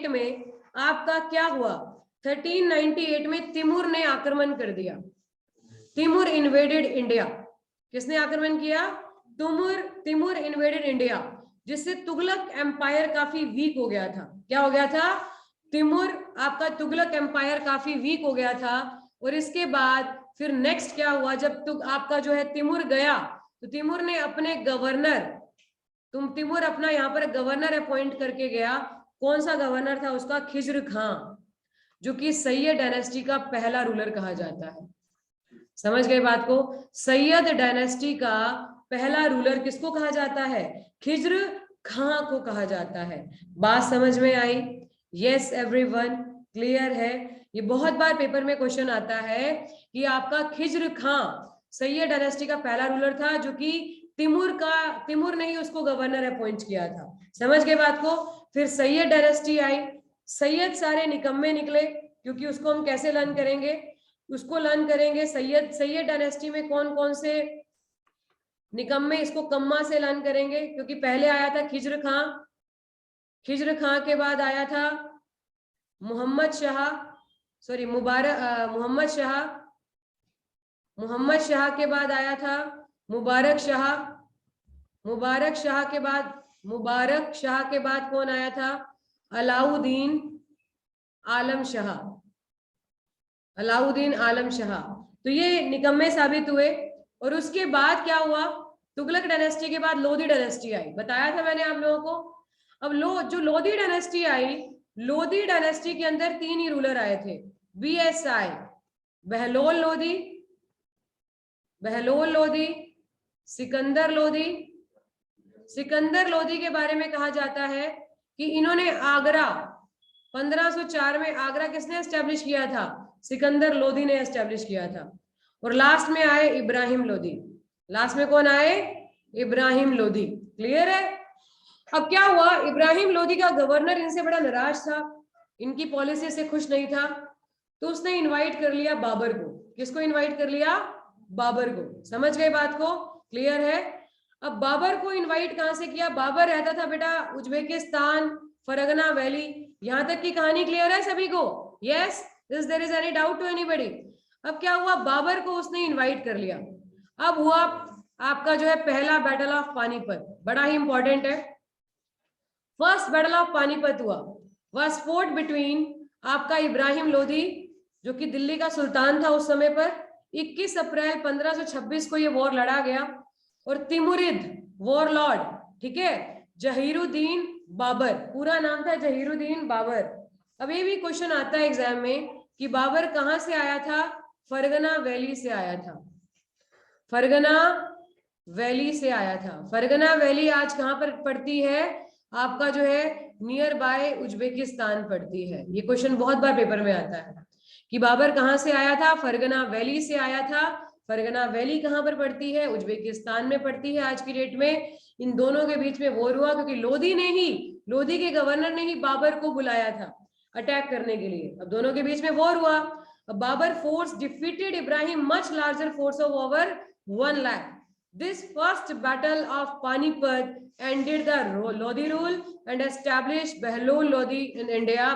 में आपका क्या हुआ? 1398 में तिमूर ने आक्रमण कर दिया। Timur invaded India. किसने आक्रमण किया? तिमूर इन्वेडेड इंडिया, जिससे तुगलक एम्पायर काफी वीक हो गया था। क्या हो गया था? आपका तुगलक एम्पायर काफी वीक हो गया था। और इसके बाद फिर नेक्स्ट क्या हुआ? जब आपका जो है तिमूर गया तो तिमूर ने अपने गवर्नर, तिमूर अपना यहाँ पर गवर्नर अपॉइंट करके गया। कौन सा गवर्नर था उसका? खिज्र खां, जो कि सैयद डायनेस्टी का पहला रूलर कहा जाता है। समझ गए बात को? सैयद डायनेस्टी का पहला रूलर किसको कहा जाता है? खिज्र खां को कहा जाता है। बात समझ में आई? यस एवरीवन, क्लियर है? ये बहुत बार पेपर में क्वेश्चन आता है कि आपका खिज्र खां सैयद डायनेस्टी का पहला रूलर था, जो कि तिमूर ने ही उसको गवर्नर अपॉइंट किया था। समझ गए बात को? फिर सैयद डायनेस्टी आई। सैयद सारे निकम्मे निकले, क्योंकि उसको हम कैसे लर्न करेंगे? सैयद डायनेस्टी में कौन कौन से निकम्मे, इसको कम्मा से लर्न करेंगे, क्योंकि पहले आया था खिज्र खां के बाद आया था मोहम्मद शाह के बाद आया था मुबारक शाह के बाद कौन आया था? अलाउद्दीन आलम शाह। अलाउद्दीन आलम शाह। तो ये निकम्मे साबित हुए। और उसके बाद क्या हुआ, तुगलक डायनेस्टी के बाद लोधी डायनेस्टी आई, बताया था मैंने आप लोगों को। अब जो लोधी डायनेस्टी आई, लोधी डायनेस्टी के अंदर 3 ही रूलर आए थे, BSI, बहलोल लोधी, बहलोल लोधी, सिकंदर लोधी। सिकंदर लोधी के बारे में कहा जाता है कि इन्होंने आगरा 1504 में, आगरा किसने एस्टेब्लिश किया था, सिकंदर लोधी ने एस्टेब्लिश किया था। और लास्ट में आए इब्राहिम लोधी, लास्ट में कौन आए, इब्राहिम लोधी। क्लियर है। अब क्या हुआ, इब्राहिम लोधी का गवर्नर इनसे बड़ा नाराज था, इनकी पॉलिसी से खुश नहीं था, तो उसने इनवाइट कर लिया बाबर को। किसको इनवाइट कर लिया, बाबर को। समझ गए बात को, क्लियर है। अब बाबर को इनवाइट कहां से किया, बाबर रहता था बेटा उज्बेकिस्तान, फरगना वैली। यहां तक की कहानी क्लियर है सभी को, yes, is there is any doubt to anybody. अब क्या हुआ, बाबर को उसने इनवाइट कर लिया। अब हुआ आपका जो है पहला बैटल ऑफ पानीपत, बड़ा ही इंपॉर्टेंट है। फर्स्ट बैटल ऑफ पानीपत हुआ, वाज फोर्ट बिटवीन आपका इब्राहिम लोधी, जो कि दिल्ली का सुल्तान था उस समय पर। 21 अप्रैल 1526 को ये वॉर लड़ा गया। और तिमुरिद वॉरलॉर्ड, ठीक है, जहीरुद्दीन बाबर, पूरा नाम था जहीरुद्दीन बाबर। अब ये भी क्वेश्चन आता है एग्जाम में कि बाबर कहां से आया था, फरगना वैली से आया था, फरगना वैली से आया था। फरगना वैली आज कहां पर पड़ती है, आपका जो है नियर बाय उज्बेकिस्तान पड़ती है। ये क्वेश्चन बहुत बार पेपर में आता है कि बाबर कहां से आया था, फरगना वैली से आया था। फरगना वैली कहां पर पड़ती है, उज्बेकिस्तान में पड़ती है आज की डेट में। इन दोनों के बीच में वॉर हुआ क्योंकि लोधी के गवर्नर ने ही बाबर को बुलाया था अटैक करने के लिए। अब दोनों के बीच में वॉर हुआ। अब Babur force defeated Ibrahim much larger force of over 1 lakh. This first battle of Panipat ended the Lodi rule and established Behlol Lodi in India,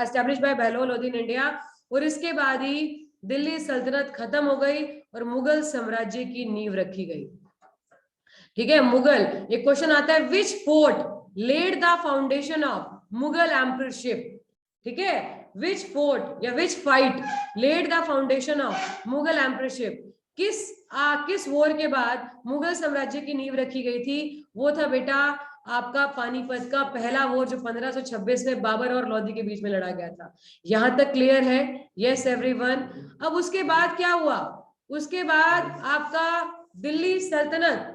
established by Behlol Lodi in India। और इसके बाद ही दिल्ली सल्तनत खत्म हो गई और मुगल साम्राज्य की नींव रखी गई। ठीक है, मुगल, एक क्वेश्चन आता है, which fort led the foundation of Mughal emperorship. ठीक है, विच फोर्ट या which fight led the foundation of Mughal emperorship, किस वॉर के बाद मुगल साम्राज्य की नींव रखी गई थी, वो था बेटा आपका पानीपत का पहला वॉर, जो 1526 में बाबर और लोधी के बीच में लड़ा गया था। यहां तक क्लियर है, यस एवरीवन। अब उसके बाद क्या हुआ, उसके बाद आपका दिल्ली सल्तनत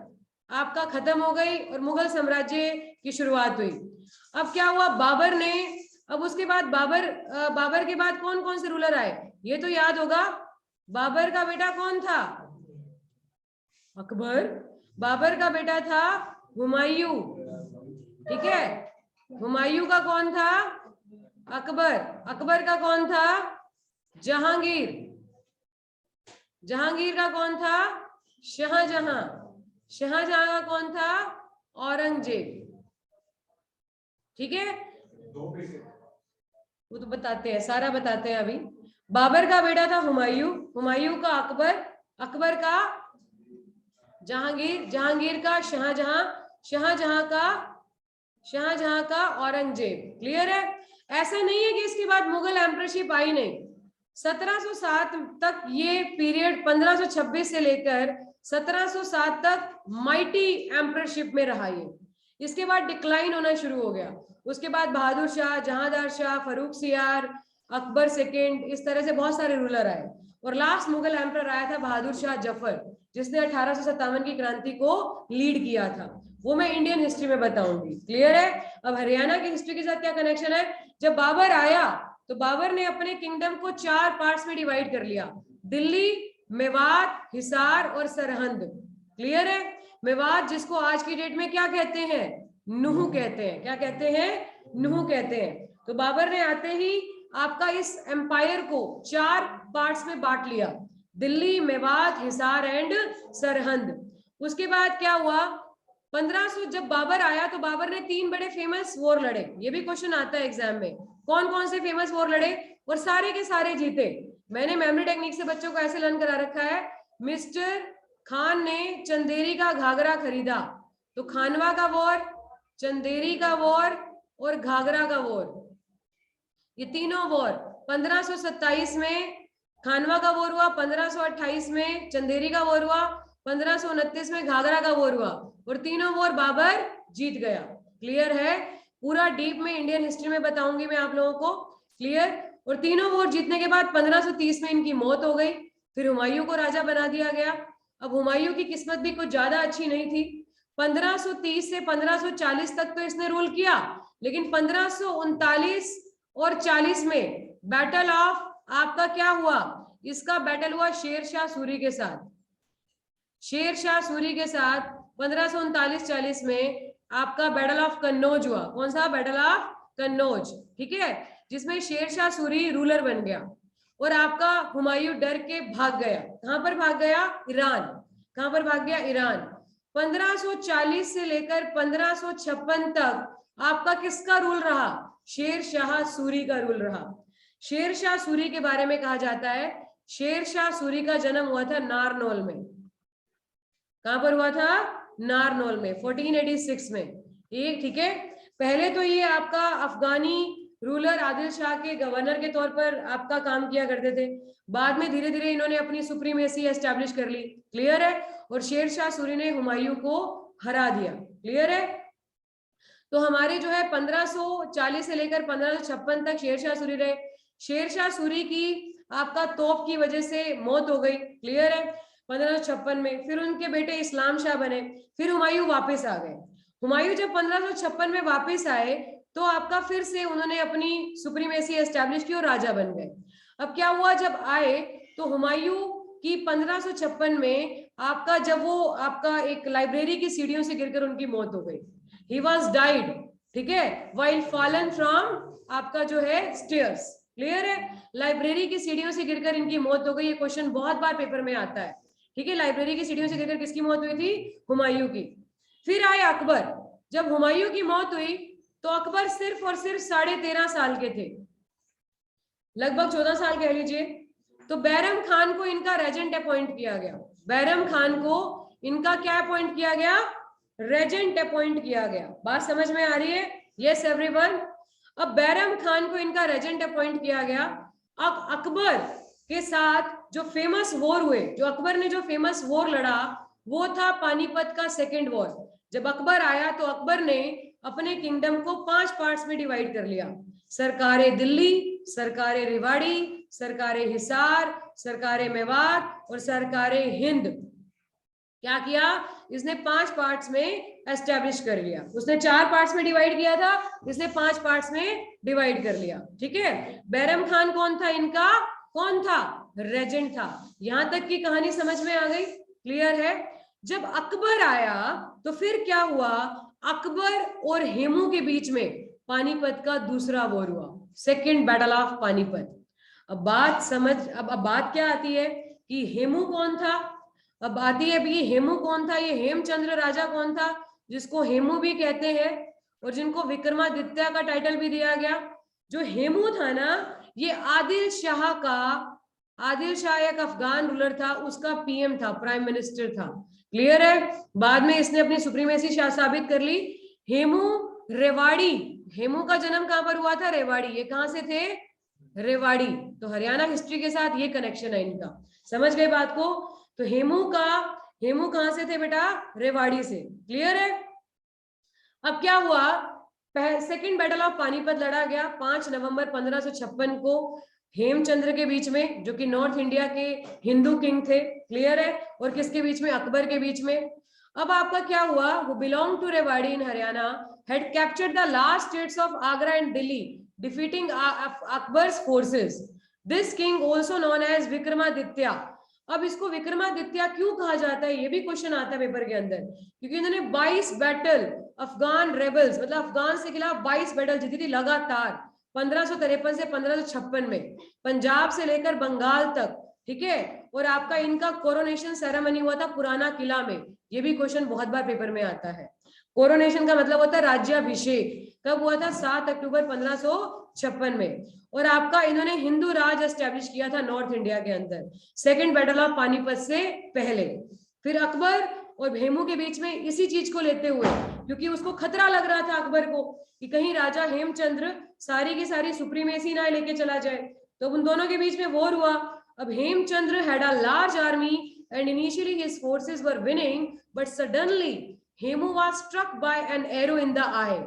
आपका खत्म हो गई और मुगल साम्राज्य की शुरुआत हुई। अब क्या हुआ, बाबर ने, अब उसके बाद बाबर के बाद कौन कौन से रूलर आए, ये तो याद होगा। बाबर का बेटा कौन था, अकबर। बाबर का बेटा था हुमायूं। ठीक है, हुमायूं का कौन था, अकबर। अकबर का कौन था, जहांगीर। जहांगीर का कौन था, शाहजहां। शाहजहां का कौन था, औरंगजेब। ठीक है, वो तो बताते हैं, सारा बताते हैं अभी। बाबर का बेटा था हुमायूं, हुमायूं का अकबर, अकबर का जहांगीर, जहांगीर का शाहजहां, शाहजहां का औरंगजेब। क्लियर है। ऐसा नहीं है कि इसके बाद मुगल एम्परशिप आई नहीं। 1707 तक ये पीरियड, 1526 से लेकर 1707 तक माइटी एम्परशिप में रहा ये। इसके बाद डिक्लाइन होना शुरू हो गया। उसके बाद बहादुर शाह, जहांदार शाह, फरूख सियार, अकबर सेकेंड, इस तरह से बहुत सारे रूलर आए। और लास्ट मुगल एम्पर आया था बहादुर शाह जफर, जिसने 1857 की क्रांति को लीड किया था। वो मैं इंडियन हिस्ट्री में बताऊंगी। क्लियर है। अब हरियाणा की हिस्ट्री के साथ क्या कनेक्शन है, जब बाबर आया तो बाबर ने अपने किंगडम को 4 पार्ट्स में डिवाइड कर लिया, दिल्ली, मेवात, हिसार और सरहंद। क्लियर है। मेवात जिसको आज की डेट में क्या कहते हैं, नूह कहते हैं। क्या कहते हैं, नूह कहते हैं। तो बाबर ने आते ही आपका इस एम्पायर को 4 पार्ट्स में बांट लिया, दिल्ली, मेवात, हिसार एंड सरहंद। उसके बाद क्या हुआ, 1500 जब बाबर आया तो बाबर ने 3 बड़े फेमस वॉर लड़े। ये भी क्वेश्चन आता है एग्जाम में, कौन कौन से फेमस वॉर लड़े, और सारे के सारे जीते। मैंने मेमोरी टेक्निक से बच्चों को ऐसे लर्न करा रखा है, मिस्टर खान ने चंदेरी का घाघरा खरीदा, तो खानवा का वॉर, चंदेरी का वॉर और घाघरा का वॉर, ये तीनों वॉर 1527 में खानवा का वॉर हुआ 1528 में, चंदेरी का वॉर हुआ 1529 में, घाघरा का वॉर हुआ, और तीनों वॉर बाबर जीत गया। क्लियर है? पूरा डीप में इंडियन हिस्ट्री में बताऊंगी मैं आप लोगों को। क्लियर? और तीनों वॉर जीतने के बाद 1530 में इनकी मौत हो गई। फिर हुमायूं को राजा बना दिया गया। अब हुमायूं की किस्मत भी कुछ ज्यादा अच्छी नहीं थी। 1530 से 1540 तक तो इसने रूल किया, लेकिन 1539 और 40 में बैटल ऑफ आपका क्या हुआ, इसका बैटल हुआ शेरशाह सूरी के साथ। शेरशाह सूरी के साथ 1539-40 में आपका बैटल ऑफ कन्नौज हुआ। कौन सा? Battle of Kannauj. ठीक है, जिसमें शेरशाह सूरी रूलर बन गया और आपका हुमायूं डर के भाग गया। कहां पर भाग गया? ईरान। कहां पर भाग गया? ईरान। 1540 से लेकर 1556 तक आपका किसका रूल रहा? शेरशाह सूरी का रूल रहा। शेरशाह सूरी के बारे में कहा जाता है, शेरशाह सूरी का जन्म हुआ था नारनौल में। कहां पर हुआ था? नारनौल में, 1486 में। एक ठीक है, पहले तो ये आपका अफगानी रूलर आदिल शाह के गवर्नर के तौर पर आपका काम किया करते थे। बाद में धीरे धीरे इन्होंने अपनी सुप्रीमेसी एस्टैब्लिश कर ली। क्लियर है? और शेरशाह सूरी ने हुमायूं को हरा दिया। क्लियर है? तो हमारे जो है 1540 से लेकर 1556 तक शेरशाह सूरी रहे। शेरशाह सूरी की आपका तोप की वजह से मौत हो गई। क्लियर है? 1556 में। फिर उनके बेटे इस्लाम शाह बने। फिर हुमायूं वापस आ गए। हुमायूं जब 1556 में वापस आए तो आपका फिर से उन्होंने अपनी सुप्रीमेसी एस्टैब्लिश की और राजा बन गए। अब क्या हुआ, जब आए तो हुमायूं की 1556 में आपका जब वो आपका एक लाइब्रेरी की सीढ़ियों से गिरकर उनकी मौत हो गई। He was died, ठीक है, while fallen from आपका जो है stairs। क्लियर है? लाइब्रेरी की सीढ़ियों से गिरकर इनकी मौत हो गई। ये क्वेश्चन बहुत बार पेपर में आता है। ठीक है, लाइब्रेरी की सीढ़ियों से गिरकर किसकी मौत हुई थी? हुमायूं की। फिर आए अकबर। जब हुमायूं की मौत हुई तो अकबर सिर्फ और सिर्फ 13.5 साल के थे, लगभग 14 साल कह लीजिए। तो बैरम खान को इनका रेजेंट अपॉइंट किया गया। बैरम खान को इनका क्या अपॉइंट किया गया? रेजेंट अपॉइंट किया गया। बात समझ में आ रही है? Yes everyone. अब बैरम खान को इनका रेजेंट अपॉइंट किया गया। अब अकबर के साथ जो फेमस वॉर हुए, जो अकबर ने जो फेमस वॉर लड़ा, वो था पानीपत का सेकेंड वॉर। जब अकबर आया तो अकबर ने अपने किंगडम को 5 पार्ट्स में डिवाइड कर लिया। सरकारे दिल्ली, सरकारे रेवाड़ी, सरकारे हिसार, सरकारे मेवात और सरकारे हिंद। क्या किया इसने? 5 पार्ट्स में एस्टेब्लिश कर लिया। उसने 4 पार्ट्स में डिवाइड किया था, इसने 5 पार्ट्स में डिवाइड कर लिया। ठीक है, बैरम खान कौन था इनका? कौन था? रेजेंट था। यहां तक की कहानी समझ में आ गई? क्लियर है? जब अकबर आया तो फिर क्या हुआ? अकबर और हेमू के बीच में पानीपत का दूसरा वॉर हुआ, सेकेंड बैटल ऑफ पानीपत। अब बात समझ, अब बात क्या आती है कि हेमू कौन था? अब आती है ये हेमू कौन था? ये हेमचंद्र राजा कौन था, जिसको हेमू भी कहते हैं और जिनको विक्रमादित्य का टाइटल भी दिया गया। जो हेमू था ना, ये आदिल शाह का, आदिल शाह एक अफगान रूलर था, उसका पीएम था, प्राइम मिनिस्टर था। क्लियर है? बाद में इसने अपनी सुप्रीमेसी साबित कर ली। हेमू रेवाड़ी, हेमू का जन्म कहां पर हुआ था? रेवाड़ी। ये कहां से थे? रेवाड़ी। तो हरियाणा हिस्ट्री के साथ ये कनेक्शन है इनका। समझ गए बात को? तो हेमू कहां से थे बेटा? रेवाड़ी से। क्लियर है? अब क्या हुआ? सेकेंड बैटल ऑफ पानीपत लड़ा गया 5 नवंबर 1556 को हेमचंद्र के बीच में, जो कि नॉर्थ इंडिया के हिंदू किंग थे। क्लियर है? और किसके बीच में? अकबर के बीच में। अब आपका क्या हुआ? वो belong to Rewari in Haryana, had captured the last states of Agra and Delhi, defeating Akbar's forces. This king also known as Vikramaditya. अब इसको विक्रमादित्य क्यों कहा जाता है, ये भी क्वेश्चन आता है पेपर के अंदर, क्योंकि इन्होंने 22 बैटल अफगान रेबल्स, मतलब अफगान से खिलाफ 22 बैटल जीती थी लगातार 1553 से 1556 में, पंजाब से लेकर बंगाल तक। ठीक है? और आपका इनका कोरोनेशन सेरेमनी हुआ था पुराना किला में। ये भी क्वेश्चन बहुत बार पेपर में आता है। कोरोनेशन का मतलब होता है राज्याभिषेक। कब हुआ था? 7 अक्टूबर 1556 में। और आपका इन्होंने हिंदू राज एस्टेब्लिश किया था नॉर्थ इंडिया के अंदर, सेकेंड बैटल ऑफ पानीपत से पहले। फिर अकबर और हेमू के बीच में इसी चीज को लेते हुए, क्योंकि उसको खतरा लग रहा था अकबर को कि कहीं राजा हेमचंद्र सारी की सारी सुप्रीमेसी ना लेके चला जाए, तो उन दोनों के बीच में वॉर हुआ। अब Hemchandra had a large army and initially his forces were winning, but suddenly Hemu was struck by an arrow in the eye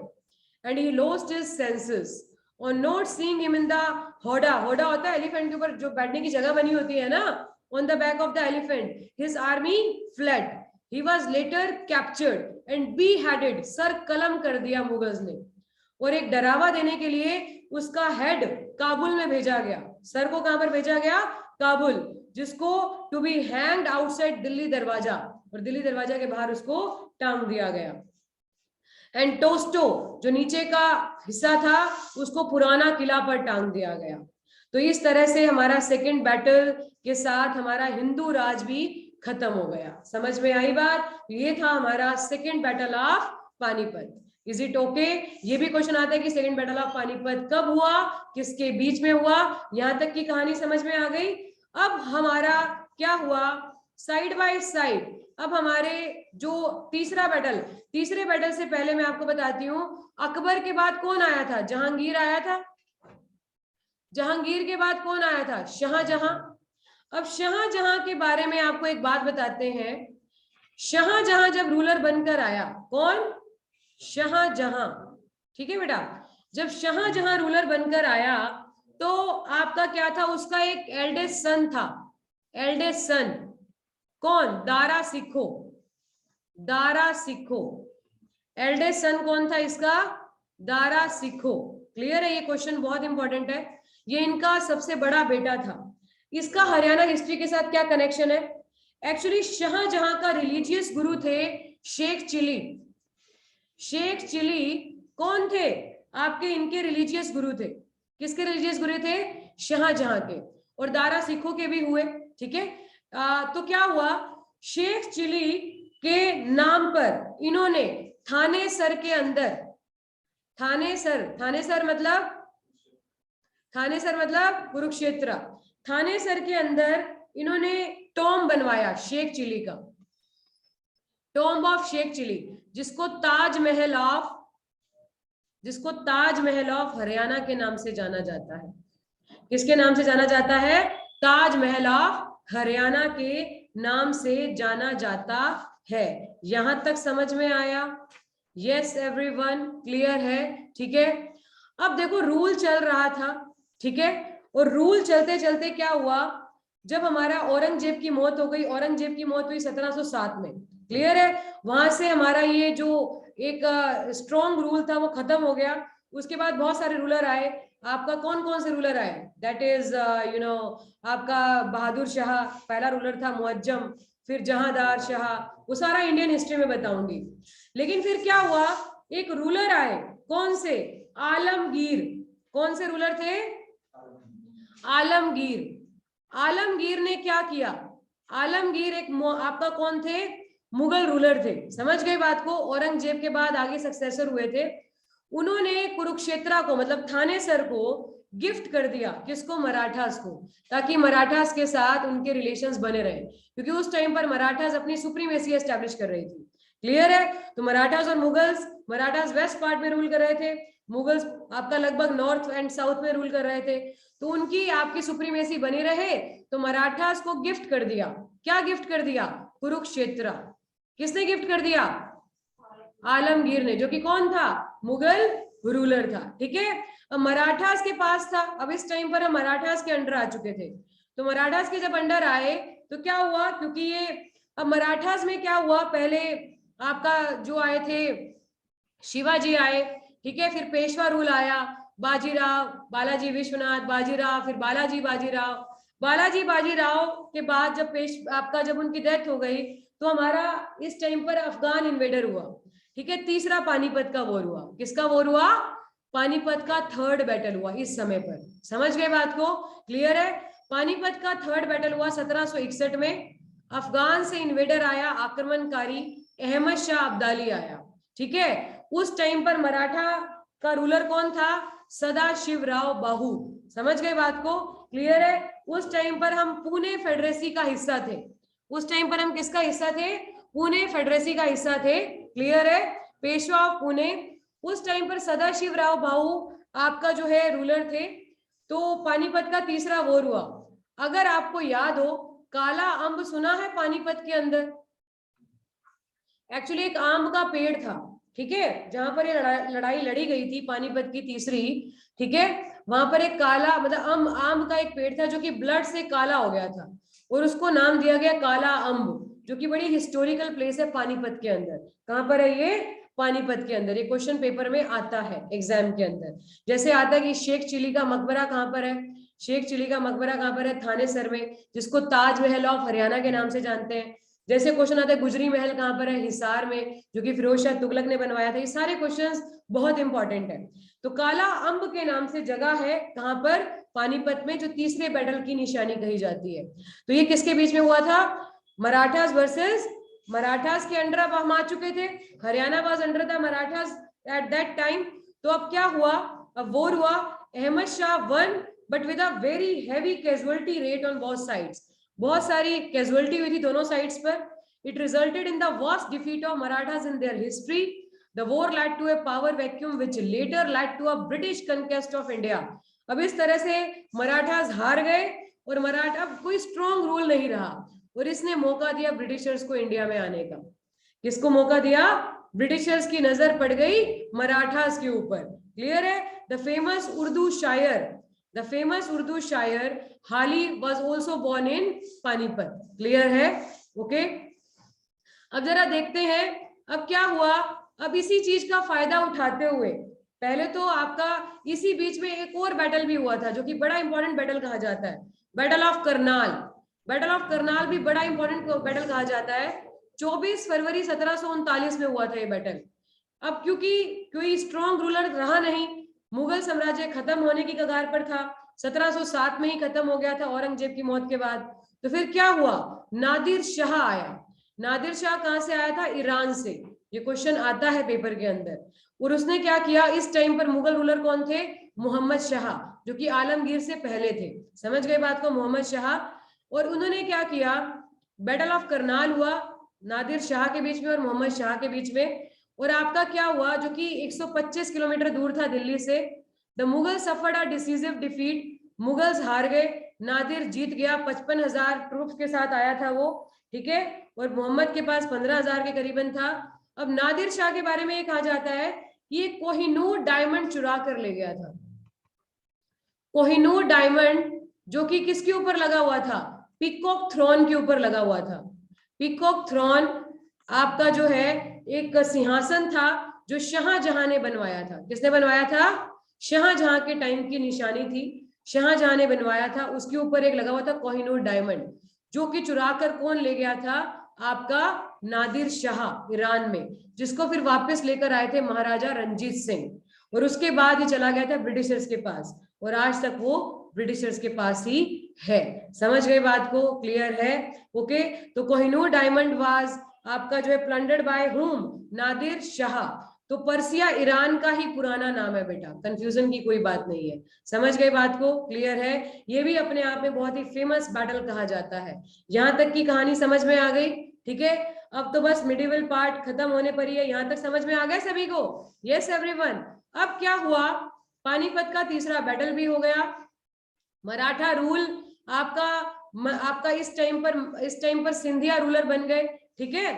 and he lost his senses. On not seeing him in the hoda, hoda होता है elephant के ऊपर जो बैठने की जगह बनी होती है ना, on the back of the elephant, his army fled. He was later captured and beheaded. Sir कलम कर दिया मुगल्स ने, और एक डरावा देने के लिए उसका हेड काबुल में भेजा गया. सर को कहां पर भेजा गया? काबुल, जिसको to be hanged outside Delhi Darwaza, और दिल्ली दरवाजा के बाहर उसको टांग दिया गया. एंड टोस्टो जो नीचे का हिस्सा था उसको पुराना किला पर टांग दिया गया. तो इस तरह से हमारा सेकंड बैटल के साथ हमारा हिंदू राज भी खत्म हो गया. समझ में आई बात? ये था हमारा second battle of Panipat. Is it okay? ये भी क्वेश्चन आता है कि सेकंड बैटल ऑफ पानीपत कब हुआ, किसके बीच में हुआ. यहां तक की कहानी समझ में आ गई. अब हमारा क्या हुआ, साइड बाय साइड. अब हमारे जो तीसरे बैटल से पहले मैं आपको बताती हूँ, अकबर के बाद कौन आया था? जहांगीर आया था. जहांगीर के बाद कौन आया था? शाहजहां. अब शाहजहां के बारे में आपको एक बात बताते हैं. शाहजहां जब रूलर बनकर आया, कौन? शाहजहां. ठीक है बेटा, जब शाहजहां रूलर बनकर आया तो आपका क्या था? उसका एक एल्डेस्ट सन था. एल्डेस्ट सन कौन? दारा सिखो. दारा सिखो. एल्डेस्ट सन कौन था इसका? दारा सिखो. क्लियर है? ये क्वेश्चन बहुत इंपॉर्टेंट है. ये इनका सबसे बड़ा बेटा था. इसका हरियाणा हिस्ट्री के साथ क्या कनेक्शन है? एक्चुअली शाहजहां का रिलीजियस गुरु थे शेख चिली. शेख चिली कौन थे? आपके इनके रिलीजियस गुरु थे. किसके रिलीजियस गुरु थे? शाहजहां के. और दारा सिखों के भी हुए. ठीक है. तो क्या हुआ, शेख चिली के नाम पर इन्होंने थाने सर के अंदर, थाने सर मतलब कुरुक्षेत्र, थाने सर के अंदर इन्होंने टॉम बनवाया शेख चिली का. टॉम्ब ऑफ शेख चिली, जिसको ताजमहल ऑफ हरियाणा के नाम से जाना जाता है. किसके नाम से जाना जाता है? ताजमहल ऑफ हरियाणा के नाम से जाना जाता है. यहां तक समझ में आया? यस एवरीवन, क्लियर है? ठीक है. अब देखो रूल चल रहा था. ठीक है. और रूल चलते चलते क्या हुआ, जब हमारा औरंगजेब की मौत हो गई. औरंगजेब की मौत हुई 1707 में. क्लियर है? वहां से हमारा ये जो एक स्ट्रॉन्ग रूल था वो खत्म हो गया. उसके बाद बहुत सारे रूलर आए. आपका कौन कौन से रूलर आए? दैट इज आपका बहादुर शाह पहला रूलर था, मुअज्जम, फिर जहांदार शाह. वो सारा इंडियन हिस्ट्री में बताऊंगी. लेकिन फिर क्या हुआ, एक रूलर आए. कौन से? आलमगीर. कौन से रूलर थे? आलमगीर. आलमगीर ने क्या किया? आलमगीर एक आपका कौन थे? मुगल रूलर थे. समझ गए बात को? औरंगजेब के बाद आगे सक्सेसर हुए थे. उन्होंने कुरुक्षेत्र को मतलब थाने सर को गिफ्ट कर दिया. किसको? मराठास को, ताकि मराठास के साथ उनके रिलेशंस बने रहे, क्योंकि उस टाइम पर मराठास अपनी सुप्रीमेसी एस्टैब्लिश कर रही थी. क्लियर है? तो मराठास और मुगल्स, मराठास वेस्ट पार्ट में रूल कर रहे थे, मुगल्स आपका लगभग नॉर्थ एंड साउथ में रूल कर रहे थे. तो उनकी आपकी सुप्रीमेसी बनी रहे तो मराठास को गिफ्ट कर दिया. क्या गिफ्ट कर दिया? कुरुक्षेत्र. किसने गिफ्ट कर दिया? आलमगीर ने, जो कि कौन था? मुगल रूलर था. ठीक है. अब मराठास के पास था. अब इस टाइम पर हम मराठास के अंडर आ चुके थे. तो मराठास के जब अंडर आए तो क्या हुआ, क्योंकि ये अब मराठास में क्या हुआ, पहले आपका जो आए थे शिवाजी आए. ठीक है. फिर पेशवा रूल आया, बाजीराव, बालाजी विश्वनाथ बाजीराव, फिर बालाजी बाजीराव के बाद जब उनकी डेथ हो गई तो हमारा इस टाइम पर अफगान इन्वेडर हुआ. ठीक है. तीसरा पानीपत का वॉर हुआ. किसका वॉर हुआ? पानीपत का थर्ड बैटल हुआ इस समय पर. समझ गए बात को? क्लियर है? पानीपत का थर्ड बैटल हुआ 1761 में. अफगान से इन्वेडर आया, आक्रमणकारी अहमद शाह अब्दाली आया. ठीक है. उस टाइम पर मराठा का रूलर कौन था? सदाशिवराव बाहू. समझ गए बात को? क्लियर है? उस टाइम पर हम पुणे फेडरेसी का हिस्सा थे. उस टाइम पर हम किसका हिस्सा थे? पुणे फेडरेसी का हिस्सा थे. क्लियर है? पेशवा ऑफ पुणे. उस टाइम पर सदाशिवराव बाहू आपका जो है रूलर थे. तो पानीपत का तीसरा वॉर हुआ. अगर आपको याद हो, काला अंब सुना है पानीपत के अंदर? एक्चुअली एक आम का पेड़ था, ठीक है, जहां पर ये लड़ाई लड़ी गई थी पानीपत की तीसरी, ठीक है, वहां पर एक काला मतलब आम का एक पेड़ था जो कि ब्लड से काला हो गया था और उसको नाम दिया गया काला अंब, जो कि बड़ी हिस्टोरिकल प्लेस है पानीपत के अंदर। कहां पर है ये? पानीपत के अंदर। ये क्वेश्चन पेपर में आता है एग्जाम के अंदर। जैसे आता है कि शेख चिली का मकबरा कहां पर है? शेख चिली का मकबरा कहां पर है? थानेसर में, जिसको ताजमहल ऑफ हरियाणा के नाम से जानते हैं। जैसे क्वेश्चन आता है गुजरी महल कहां पर है? हिसार में, जो कि फिरोज शाह तुगलक ने बनवाया था। ये सारे क्वेश्चंस बहुत इंपॉर्टेंट है। तो काला अंब के नाम से जगह है कहां पर? पानीपत में, जो तीसरे बैटल की निशानी कही जाती है। तो ये किसके बीच में हुआ था? मराठास वर्सेस मराठास के अंडर अब हम आ चुके थे। Haryana was under the Marathas at that time. तो अब क्या हुआ? अब वॉर हुआ। Ahmad Shah won, but with a very heavy casualty rate on both sides. बहुत सारी कैजुअलिटी हुई थी दोनों साइड्स पर। It resulted in the worst defeat of Marathas in their history. The war led to a power vacuum which later led to a British conquest of India. अब इस तरह से मराठास हार गए और मराठा कोई स्ट्रॉन्ग रूल नहीं रहा, और इसने मौका दिया ब्रिटिशर्स को इंडिया में आने का। किसको मौका दिया? ब्रिटिशर्स की नजर पड़ गई मराठास के ऊपर। क्लियर है? द फेमस उर्दू शायर हाली was also born in Panipat. Clear है? ओके। अब जरा देखते हैं अब क्या हुआ। अब इसी चीज का फायदा उठाते हुए पहले तो आपका इसी बीच में एक और बैटल भी हुआ था, जो कि बड़ा इंपॉर्टेंट बैटल कहा जाता है, battle of Karnal. Battle of Karnal भी बड़ा इंपॉर्टेंट बैटल कहा जाता है। 24 फरवरी 1739 में हुआ था ये बैटल। अब क्योंकि कोई स्ट्रॉन्ग रूलर रहा नहीं, मुगल साम्राज्य खत्म होने की कगार पर था, 1707 में ही खत्म हो गया था औरंगजेब की मौत के बाद। तो फिर क्या हुआ? नादिर शाह आया। नादिर शाह कहां से आया था? ईरान से। ये क्वेश्चन आता है पेपर के अंदर। और उसने क्या किया? इस टाइम पर मुगल रूलर कौन थे? मोहम्मद शाह, जो कि आलमगीर से पहले थे। समझ गए बात को? मोहम्मद शाह। और उन्होंने क्या किया? बैटल ऑफ करनाल हुआ नादिर शाह के बीच में और मोहम्मद शाह के बीच में। और आपका क्या हुआ? जो कि 125 किलोमीटर दूर था दिल्ली से। The Mughal suffered a decisive defeat. Mughals हार गए, नादिर जीत गया। 55,000 ट्रूप्स के साथ आया था वो, ठीक है, और मोहम्मद के पास 15,000 के करीबन था। अब नादिर शाह के बारे में ये कहा जाता है कि ये कोहिनूर डायमंड चुरा कर ले गया था। कोहिनूर डायमंड, जो कि किसके ऊपर लगा हुआ था? पीकॉक थ्रोन के ऊपर लगा हुआ था। पीकॉक थ्रोन आपका जो है एक सिंहासन था जो शाहजहां ने बनवाया था। किसने बनवाया था? शाहजहां के टाइम की निशानी थी, शाहजहां ने बनवाया था। उसके ऊपर एक लगा हुआ था कोहिनूर डायमंड, जो कि चुरा कर कौन ले गया था? आपका नादिर शाह ईरान में, जिसको फिर वापस लेकर आए थे महाराजा रंजीत सिंह। और उसके बाद ये चला गया था ब्रिटिशर्स के पास, और आज तक वो ब्रिटिशर्स के पास ही है। समझ गए बात को? क्लियर है? ओके। तो कोहिनूर डायमंड वाज आपका जो है plundered by whom? Nadir Shah. तो पर्सिया ईरान का ही पुराना नाम है बेटा, कंफ्यूजन की कोई बात नहीं है। समझ गए बात को? क्लियर है? ये भी अपने आप में बहुत ही फेमस बैटल कहा जाता है। यहां तक की कहानी समझ में आ गई? ठीक है। अब तो बस मिडिवल पार्ट खत्म होने पर ही है। यहां तक समझ में आ गया सभी को? Yes everyone. अब क्या हुआ? पानीपत का तीसरा बैटल भी हो गया। मराठा रूल आपका इस टाइम पर सिंधिया रूलर बन गए, ठीक है।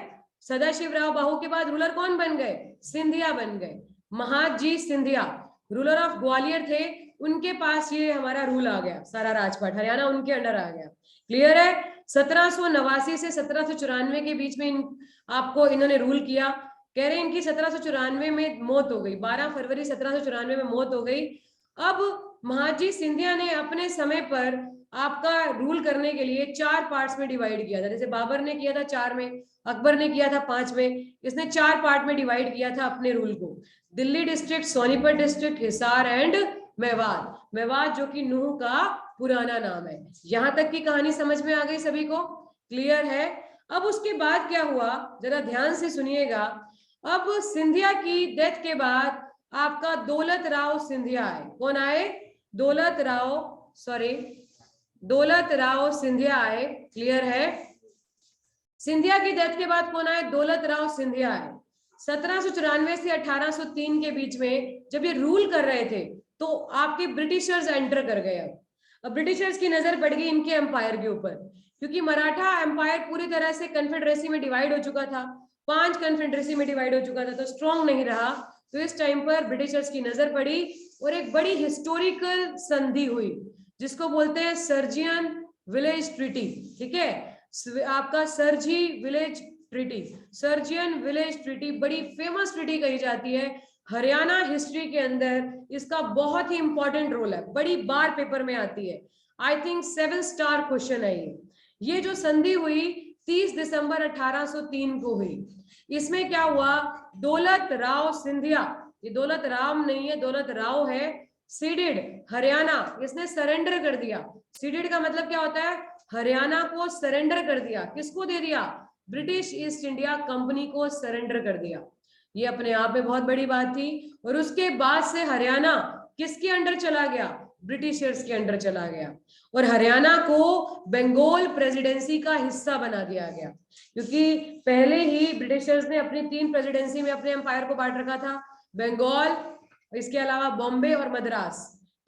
सदाशिवराव बाहू के बाद रूलर कौन बन गए? सिंधिया बन गए। महादजी सिंधिया रूलर ऑफ ग्वालियर थे, उनके पास ये हमारा रूल आ गया, सारा राजपाट हरियाणा उनके अंडर आ गया। क्लियर है? 1789 से 1794 के बीच में आपको इन्होंने रूल किया। कह रहे हैं इनकी 1794 में मौत हो गई, 12 फरवरी 1794 में मौत हो गई। अब महाजी सिंधिया ने अपने समय पर आपका रूल करने के लिए 4 पार्ट्स में डिवाइड किया था। जैसे बाबर ने किया था 4 में, अकबर ने किया था 5 में, इसने 4 पार्ट में डिवाइड किया था अपने रूल को। Delhi district, Sonipat district, Hisar and Mewat. Mewat जो कि नूह का पुराना नाम है। यहां तक की कहानी समझ में आ गई सभी को? क्लियर है? अब उसके बाद क्या हुआ, जरा ध्यान से सुनिएगा। अब सिंधिया की डेथ के बाद आपका दौलत राव सिंधिया आए। कौन आए? दौलत राव सिंधिया आए। क्लियर है? सिंधिया की डेथ के बाद कौन आए? दौलत राव सिंधिया आए। 1794 से 1803 के बीच में जब ये रूल कर रहे थे, तो आपके ब्रिटिशर्स एंटर कर गए। अब ब्रिटिशर्स की नजर पड़ गई इनके एम्पायर के ऊपर, क्योंकि मराठा एम्पायर पूरी तरह से कन्फेडरेसी में डिवाइड हो चुका था, 5 कन्फेडरेसी में डिवाइड हो चुका था, तो स्ट्रॉन्ग नहीं रहा। तो इस टाइम पर ब्रिटिशर्स की नजर पड़ी और एक बड़ी हिस्टोरिकल संधि हुई जिसको बोलते हैं सर्जियन विलेज ट्रीटी। ठीक है, आपका सर्जी विलेज ट्रीटी, सर्जियन विलेज ट्रीटी बड़ी फेमस ट्रीटी कही जाती है। हरियाणा हिस्ट्री के अंदर इसका बहुत ही इंपॉर्टेंट रोल है, बड़ी बार पेपर में आती है। आई थिंक 7 स्टार क्वेश्चन है ये जो संधि हुई 30 दिसंबर 1803 को हुई। इसमें क्या हुआ, दौलत राव सिंधिया, ये दौलत राम नहीं है, दौलत राव है, सीडेड हरियाणा, इसने सरेंडर कर दिया। सीडेड का मतलब क्या होता है, हरियाणा को सरेंडर कर दिया। किसको दे दिया, ब्रिटिश ईस्ट इंडिया कंपनी को सरेंडर कर दिया। ये अपने आप में बहुत बड़ी बात थी। और उसके बाद से हरियाणा किसके अंडर चला गया, ब्रिटिशर्स के अंडर चला गया, और हरियाणा को बंगाल प्रेसिडेंसी का हिस्सा बना दिया गया, क्योंकि पहले ही ब्रिटिशर्स ने अपनी 3 प्रेसिडेंसी में अपने एम्पायर को बांट रखा था, बंगाल, इसके अलावा बॉम्बे और मद्रास।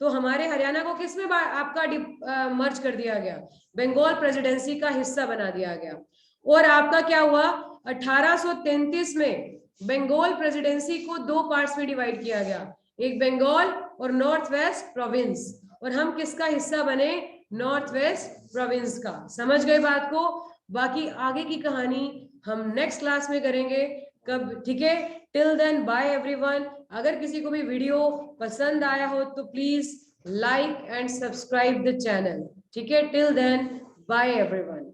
तो हमारे हरियाणा को किसमें आपका मर्ज कर दिया गया, बंगाल प्रेसिडेंसी का हिस्सा बना दिया गया। और आपका क्या हुआ, 1833 में बंगाल प्रेसिडेंसी को 2 पार्ट्स में डिवाइड किया गया, एक बंगाल और नॉर्थ वेस्ट प्रोविंस, और हम किसका हिस्सा बने, नॉर्थ वेस्ट प्रोविंस का। समझ गए बात को। बाकी आगे की कहानी हम नेक्स्ट क्लास में करेंगे कब, ठीक है। Till then bye everyone. अगर किसी को भी वीडियो पसंद आया हो तो please like and subscribe the channel, ठीक है। Till then bye everyone.